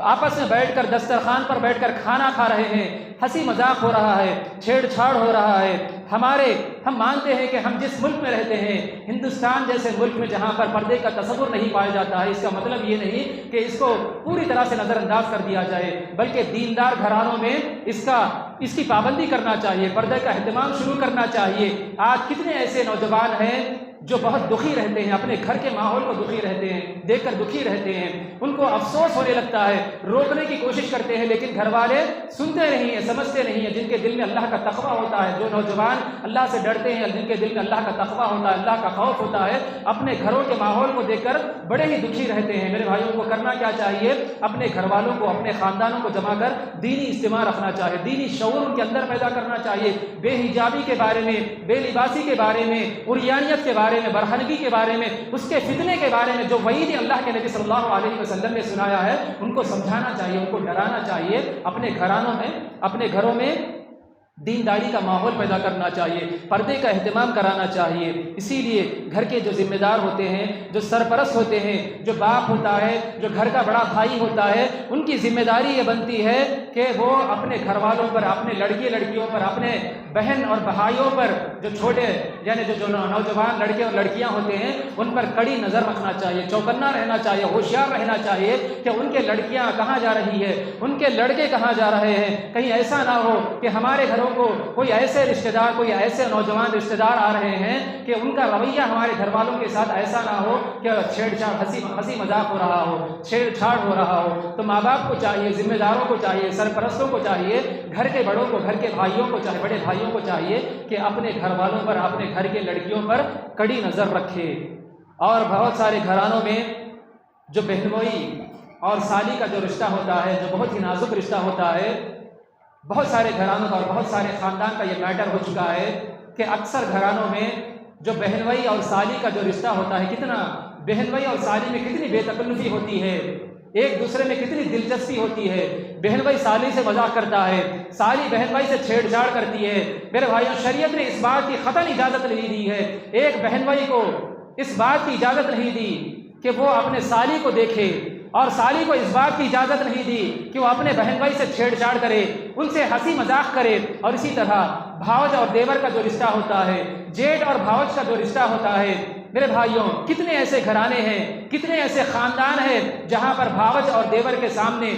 आपस में बैठकर दस्तरखान पर बैठकर खाना खा रहे हैं, हंसी मजाक हो रहा है, छेड़छाड़ हो रहा है। हम मानते हैं कि हम जिस मुल्क में रहते हैं, हिंदुस्तान जैसे मुल्क में जहाँ पर पर्दे का तसव्वुर नहीं पाया जाता है, इसका मतलब ये नहीं कि इसको पूरी तरह से नज़रअंदाज कर दिया जाए, बल्कि दीनदार घरानों में इसकी पाबंदी करना चाहिए, पर्दे का एहतमाम शुरू करना चाहिए। आज कितने ऐसे नौजवान हैं जो बहुत दुखी रहते हैं, अपने घर के माहौल को दुखी रहते हैं, देखकर दुखी रहते हैं, उनको अफसोस होने लगता है, रोकने की कोशिश करते हैं, लेकिन घर वाले सुनते नहीं हैं, समझते नहीं हैं। जिनके दिल में अल्लाह का तक़वा होता है, जो नौजवान अल्लाह से डरते हैं, जिनके दिल में अल्लाह का तक़वा होता है, अल्लाह का खौफ होता है, अपने घरों के माहौल को देखकर बड़े ही दुखी रहते हैं। मेरे भाइयों को करना क्या चाहिए? अपने घर वालों को, अपने ख़ानदानों को जमा कर दीनी इज्तिमा रखना चाहिए, दीनी शऊर उनके अंदर पैदा करना चाहिए। बेहिजाबी के बारे में, बेलिबासी के बारे में, उरियानियत के बारे में, बरहनगी के बारे में, उसके फितने के बारे में जो वईद अल्लाह के नबी सल्लल्लाहु अलैहि वसल्लम ने सुनाया है, उनको समझाना चाहिए, उनको डराना चाहिए। अपने घरानों में, अपने घरों में दीनदारी का माहौल पैदा करना चाहिए, पर्दे का एहतमाम कराना चाहिए। इसीलिए घर के जो जिम्मेदार होते हैं, जो सरपरस्त होते हैं, जो बाप होता है, जो घर का बड़ा भाई होता है, उनकी जिम्मेदारी ये बनती है कि वो अपने घर वालों पर, अपने लड़कियों पर, अपने बहन और भाइयों पर, जो छोटे यानी जो नौजवान लड़के और लड़कियां होते हैं, उन पर कड़ी नज़र रखना चाहिए, चौकन्ना रहना चाहिए, होशियार रहना चाहिए कि उनके लड़कियां कहाँ जा रही है, उनके लड़के कहाँ जा रहे हैं। कहीं ऐसा ना हो कि हमारे घरों को कोई ऐसे रिश्तेदार, कोई ऐसे नौजवान रिश्तेदार आ रहे हैं कि उनका रवैया हमारे घर वालों के साथ ऐसा ना हो कि छेड़छाड़, हंसी मजाक हो रहा हो, छेड़छाड़ हो रहा हो। तो माँ बाप को चाहिए, जिम्मेदारों को चाहिए, सरपरस्तों को चाहिए, घर के बड़ों को, घर के भाइयों को चाहिए, बड़े भाइयों को चाहिए कि अपने घर वालों पर, अपने घर के लड़कियों पर कड़ी नज़र रखे। और बहुत सारे घरानों में जो बहनोई और साली का जो रिश्ता होता है, जो बहुत ही नाजुक रिश्ता होता है, बहुत सारे घरानों का और बहुत सारे ख़ानदान का ये मैटर हो चुका है कि अक्सर घरानों में जो बहनवई और साली का जो रिश्ता होता है, कितना बहनवई और साली में कितनी बेतकल्लुफ़ी होती है, एक दूसरे में कितनी दिलचस्पी होती है। बहनवई साली से मजाक करता है, साली बहनवई से छेड़छाड़ करती है। मेरे भाइयों, शरीयत ने इस बात की ख़तन इजाज़त नहीं दी है, एक बहनवई को इस बात की इजाज़त नहीं दी कि वो अपने साली को देखे, और साली को इस बात की इजाज़त नहीं दी कि वो अपने बहन भाई से छेड़छाड़ करे, उनसे हंसी मजाक करे। और इसी तरह भावज और देवर का जो रिश्ता होता है, जेठ और भावज का जो रिश्ता होता है, मेरे भाइयों, कितने ऐसे घराने हैं, कितने ऐसे ख़ानदान हैं जहाँ पर भावज और देवर के सामने,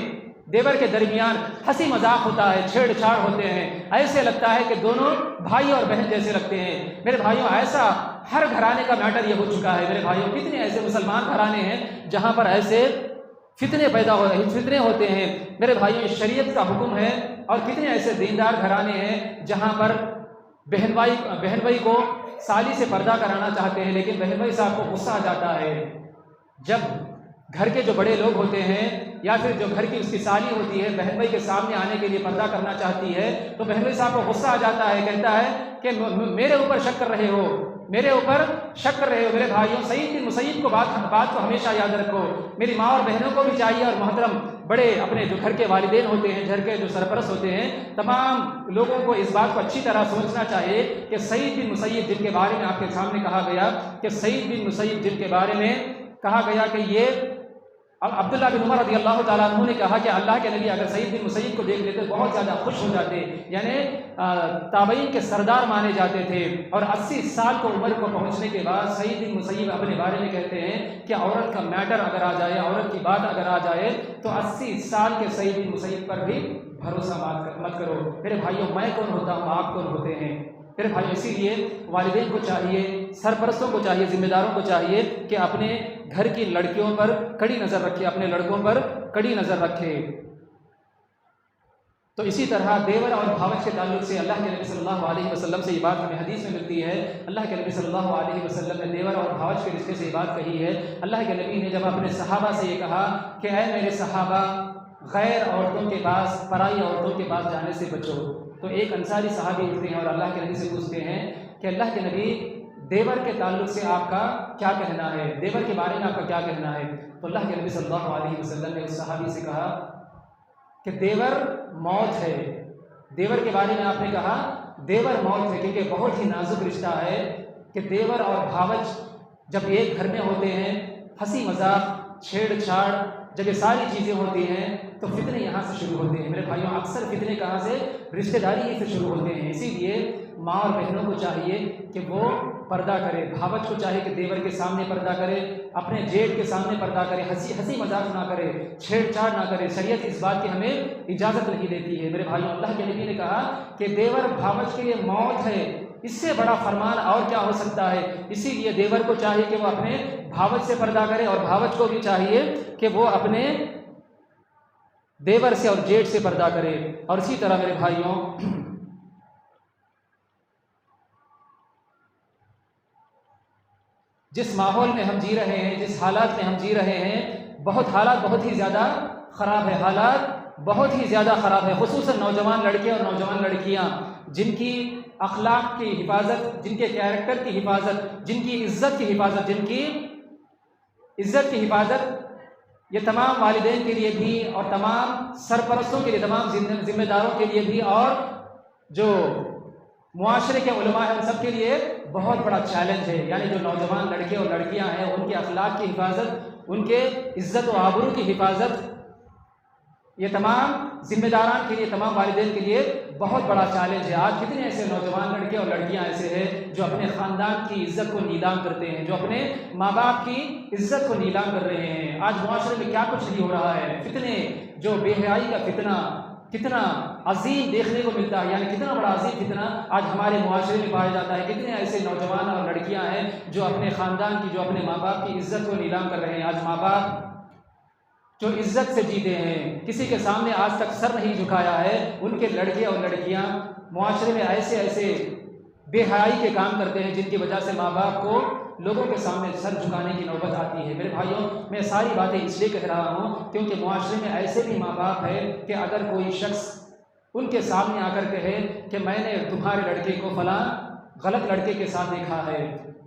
देवर के दरमियान हंसी मजाक होता है, छेड़छाड़ होते हैं, ऐसे लगता है कि दोनों भाई और बहन जैसे लगते हैं। मेरे भाइयों, ऐसा हर घराने का मैटर ये हो चुका है। मेरे भाइयों, कितने ऐसे मुसलमान घराने हैं जहाँ पर ऐसे फितने पैदा हो रहे, फितने होते हैं। मेरे भाइयों, शरीयत का हुक्म है। और कितने ऐसे दीनदार घराने हैं जहाँ पर बहन भाई को साली से पर्दा कराना चाहते हैं, लेकिन बहन भाई साहब को गुस्सा आ जाता है। जब घर के जो बड़े लोग होते हैं या फिर जो घर की उसकी साली होती है, बहन भाई के सामने आने के लिए पर्दा करना चाहती है, तो बहन भाई साहब को गुस्सा आ जाता है, कहता है कि मेरे ऊपर शक कर रहे हो, मेरे ऊपर शक कर रहे हो। मेरे भाइयों, सईद बिन मुसय्यब को बात को हमेशा याद रखो। मेरी माँ और बहनों को भी चाहिए, और मोहतरम बड़े अपने जो घर के वालिदैन होते हैं, घर के जो सरपरस्त होते हैं, तमाम लोगों को इस बात को अच्छी तरह सोचना चाहिए कि सईद बिन मुसय्यब जिनके बारे में आपके सामने कहा गया, कि सईद बिन मुसय्यब जिनके बारे में कहा गया कि ये अब्दुल्लाह बिन उमर रज़ी अल्लाह तआला अन्हु ने कहा कि अल्लाह के नबी अगर सईद बिन मुसय्यब को देख लेते बहुत ज़्यादा खुश हो जाते, यानी ताबईन के सरदार माने जाते थे। और 80 साल को उम्र को पहुंचने के बाद सईद बिन मुसय्यब अपने बारे में कहते हैं कि औरत का मैटर अगर आ जाए, औरत की बात अगर आ जाए, तो 80 साल के सईद बिन मुसय्यब पर भी भरोसा मत करो। मेरे भाइयों, मैं कौन होता हूँ, आप कौन होते हैं? मेरे भाइयों, इसीलिए वालिदैन को चाहिए, सरपरस्तों को चाहिए, जिम्मेदारों को चाहिए कि अपने घर की लड़कियों पर कड़ी नज़र रखे, अपने लड़कों पर कड़ी नज़र रखे। तो इसी तरह देवर और भावज के ताल्लुक से अल्लाह के नबी सल्लल्लाहु अलैहि वसल्लम से ये बात हमें हदीस में मिलती है। अल्लाह के नबी सल्लल्लाहु अलैहि वसल्लम ने देवर और भावज के रिश्ते से ये बात कही है। अल्लाह के नबी ने जब अपने सहाबा से ये कहा कि ऐ मेरे सहाबा, गैर औरतों के पास, पराई औरतों के पास जाने से बचो। तो एक अंसारी सहाबी उठते हैं और अल्लाह के नबी से पूछते हैं कि अल्लाह के नबी, देवर के ताल्लुक से आपका क्या कहना है, देवर के बारे में आपका क्या कहना है? तो अल्लाह के नबी सल्लल्लाहु अलैहि वसल्लम ने उस सहाबी से कहा कि देवर मौत है। देवर के बारे में आपने कहा देवर मौत है, क्योंकि बहुत ही नाजुक रिश्ता है कि देवर और भावज जब एक घर में होते हैं, हंसी मजाक, छेड़छाड़, जब ये सारी चीज़ें होती हैं तो फितने यहाँ से शुरू होते हैं। मेरे भाइयों, अक्सर फितने कहाँ से? रिश्तेदारी ही से शुरू होते हैं। इसीलिए माँ और बहनों को चाहिए कि वो पर्दा करे, भावज को चाहिए कि देवर के सामने पर्दा करे, अपने जेठ के सामने पर्दा करे, हंसी मजाक ना करे, छेड़छाड़ ना करे। शरीयत इस बात की हमें इजाज़त नहीं देती है। मेरे भाइयों, अल्लाह के नबी ने कहा कि देवर भावज के लिए मौत है, इससे बड़ा फरमान और क्या हो सकता है। इसीलिए देवर को चाहिए कि वो अपने भावज से पर्दा करे और भावज को भी चाहिए कि वो अपने देवर से और जेठ से पर्दा करे। और इसी तरह मेरे भाइयों, जिस माहौल में हम जी रहे हैं, जिस हालात में हम जी रहे हैं, हालात बहुत ही ज़्यादा ख़राब है, हालात बहुत ही ज़्यादा ख़राब है। खुसूसन नौजवान लड़के और नौजवान लड़कियाँ जिनकी अखलाक की हिफाजत, जिनके कैरेक्टर की हिफाजत, जिनकी इज़्ज़त की हिफाजत, जिनकी इज़्ज़त की हिफाजत, ये तमाम वालिदैन के लिए भी और तमाम सरपरस्तों के लिए, तमाम जिम्मेदारों के लिए भी और जो मुआशरे के उलमा हैं उन सब के लिए बहुत बड़ा चैलेंज है। यानी जो नौजवान लड़के और लड़कियां हैं उनके अखलाक की हिफाजत, उनके इज़्ज़त व आबरू की हिफाजत, ये तमाम जिम्मेदारान के लिए, तमाम वालिदैन के लिए बहुत बड़ा चैलेंज है। आज कितने ऐसे नौजवान लड़के और लड़कियां ऐसे हैं जो अपने ख़ानदान की इज़्ज़त को नीलाम करते हैं, जो अपने माँ बाप की इज़्ज़त को नीलाम कर रहे हैं। आज मुआशरे में क्या कुछ नहीं हो रहा है, फितने, जो बेहयाई का फितना कितना अजीम देखने को मिलता है, यानी कितना बड़ा अजीम फितना आज हमारे मुआशरे में पाया जाता है। कितने ऐसे नौजवान और लड़कियां हैं जो अपने ख़ानदान की, जो अपने माँ बाप की इज़्ज़त को नीलाम कर रहे हैं। आज माँ बाप जो इज़्ज़त से जीते हैं, किसी के सामने आज तक सर नहीं झुकाया है, उनके लड़के और लड़कियां मुआशरे में ऐसे ऐसे बेहयाई के काम करते हैं जिनकी वजह से माँ बाप को लोगों के सामने सर झुकाने की नौबत आती है। मेरे भाइयों, मैं सारी बातें इसलिए कह रहा हूँ क्योंकि मुआशरे में ऐसे भी माँ बाप है कि अगर कोई शख्स उनके सामने आकर कहे कि मैंने तुम्हारे लड़के को फलां गलत लड़के के साथ देखा है,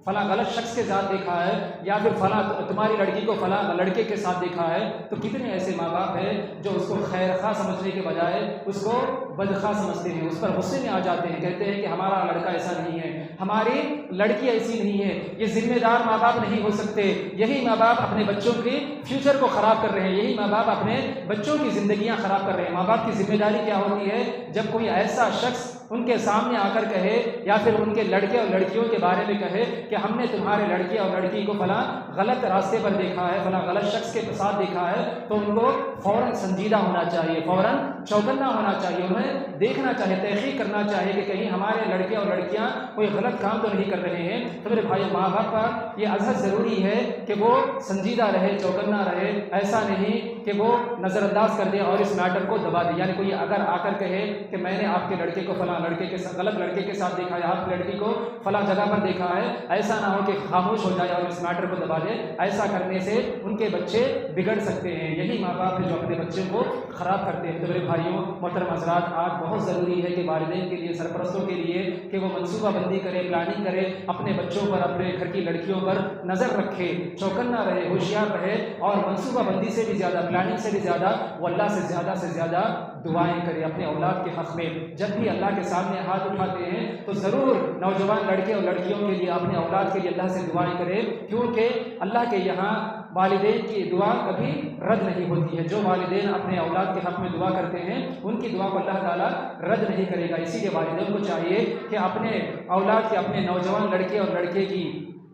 फलां गलत शख्स के साथ देखा है, या फिर फलां तुम्हारी लड़की को फलां लड़के के साथ देखा है, तो कितने ऐसे माँ बाप हैं जो उसको खैर खा समझने के बजाय उसको बदखा समझते हैं, उस पर गुस्से में आ जाते हैं, कहते हैं कि हमारा लड़का ऐसा नहीं है, हमारी लड़की ऐसी नहीं है। ये जिम्मेदार माँ बाप नहीं हो सकते। यही माँ बाप अपने बच्चों के फ्यूचर को ख़राब कर रहे हैं, यही माँ बाप अपने बच्चों की ज़िंदगियाँ ख़राब कर रहे हैं। माँ बाप की जिम्मेदारी क्या होती है, जब कोई ऐसा शख्स उनके सामने आकर कहे या फिर उनके लड़के और लड़कियों के बारे में कहे कि हमने तुम्हारे लड़के और लड़की को फलां गलत रास्ते पर देखा है, फलां गलत शख्स के साथ देखा है, तो उनको फ़ौरन संजीदा होना चाहिए, फ़ौरन चौकन्ना होना चाहिए, उन्हें देखना चाहिए, तहक़ीक़ करना चाहिए कि कहीं हमारे लड़के और लड़कियां कोई गलत काम तो नहीं कर रहे हैं। तो मेरे भाई, माँ बाप का ये अज़हद ज़रूरी है कि वो संजीदा रहे, चौकन्ना रहे, ऐसा नहीं कि वो नज़रअंदाज कर दे और इस मैटर को दबा दे। यानी कोई अगर आकर कहे कि मैंने आपके लड़के को फलां लड़के के साथ, गलत लड़के के साथ देखा है, आपकी लड़की को फलां जगह पर देखा है, ऐसा ना हो कि खामोश हो जाए और इस मैटर को दबा दे। ऐसा करने से उनके बच्चे बिगड़ सकते हैं। यही माँ बाप है जो अपने बच्चों को ख़राब करते हैं। तो मेरे भाइयों, मोहतरम हज़रात, आज बहुत ज़रूरी है कि वालिदैन के लिए, सरपरस्तों के लिए, कि वो मनसूबाबंदी करे, प्लानिंग करे, अपने बच्चों पर, अपने घर की लड़कियों पर नज़र रखे, चौकन्ना रहे, होशियार रहे, और मनसूबाबंदी से भी ज़्यादा, प्लानिंग से भी ज़्यादा वो अल्लाह से ज़्यादा दुआएं करे अपने औलाद के हक़ में। जब भी अल्लाह के सामने हाथ उठाते हैं तो ज़रूर नौजवान लड़के और लड़कियों के लिए, अपने औलाद के लिए अल्लाह से दुआएं करें, क्योंकि अल्लाह के यहाँ वालिदैन की दुआ कभी रद्द नहीं होती है। जो वालिदैन अपने औलाद के हक़ में दुआ करते हैं उनकी दुआ को अल्लाह ताला रद्द नहीं करेगा। इसीलिए वालिदैन को चाहिए कि अपने औलाद के, अपने नौजवान लड़के और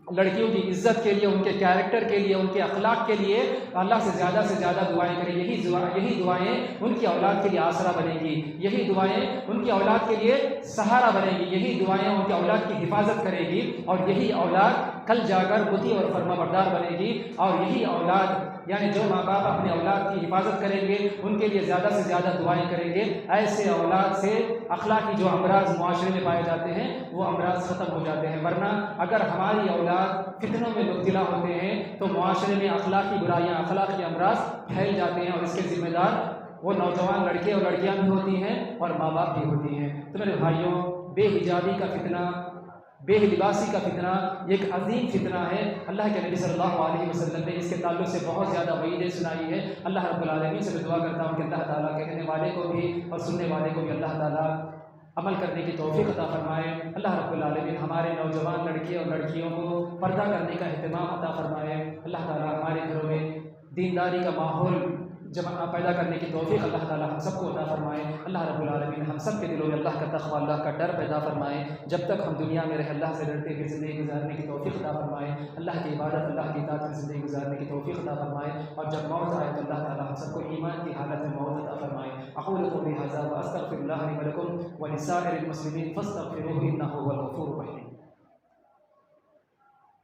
लड़कियों की इज़्ज़त के लिए, उनके कैरेक्टर के लिए, उनके अखलाक के लिए अल्लाह से ज़्यादा दुआएं करें। यही दुआएं उनकी औलाद के लिए आसरा बनेंगी, यही दुआएं उनकी औलाद के लिए सहारा बनेंगी, यही दुआएं उनकी औलाद की हिफाजत करेगी, और यही औलाद कल जाकर मुती और फरमाबरदार बनेगी। और यही औलाद, यानी जो माँ बाप अपने औलाद की हिफाजत करेंगे, उनके लिए ज़्यादा से ज़्यादा दुआएं करेंगे, ऐसे औलाद से अखलाकी जो अमराज मुआशरे में पाए जाते हैं वो अमराज ख़त्म हो जाते हैं। वरना अगर हमारी औलाद फितनों में मुब्तला होते हैं तो मुआशरे में अखलाकी बुराइयाँ, अखलाकी अमराज फैल जाते हैं, और इसके ज़िम्मेदार वो नौजवान लड़के और लड़कियाँ भी होती हैं और माँ बाप भी होती हैं। तो मेरे भाइयों, बेहिजाबी का फितना, बेलिबासी का फितना एक अजीम फितना है। अल्लाह के नबी सल्लल्लाहु अलैहि वसल्लम ने इसके ताल्लुक़ से बहुत ज़्यादा वईदें सुनाई है। अल्लाह रब्बुल आलमीन से मैं दुआ करता हूँ कि अल्लाह ताला कहने वाले को भी और सुनने वाले को भी अल्लाह ताला अमल करने की तौफ़ीक़ अता फ़रमाए। अल्लाह रब्बुल आलमीन हमारे नौजवान लड़के और लड़कियों को पर्दा करने का अहतमाम अता फ़रमाए। अल्लाह ताला हमारे घरों में दीनदारी का माहौल जमा पैदा करने की तौफ़ीक़ अल्लाह ताला हम सबको अता फ़रमाए। अल्लाह रब्बुल आलमीन हम सब के दिलों में अल्लाह का तक़वा, अल्लाह का डर पैदा फ़रमाए। जब तक हम दुनिया में रहे अल्लाह से डरते हुए ज़िंदगी गुजारने की तौफ़ीक़ अता फ़रमाए। अल्लाह की इबादत, अल्लाह की इताअत में ज़िंदगी गुजारने की तौफ़ीक़ अता फ़रमाए। और जब मौत आए तो अल्लाह ताला हम सबको ईमान की हालत में मौत अता फ़रमाए। अक़ूलु क़ौली हाज़ा व अस्तग़फ़िरुल्लाह ली व लकुम व लिसाइरिल मुस्लिमीन फ़स्तग़फ़िरूहु इन्नहु हुवल गफ़ूरुर रहीम।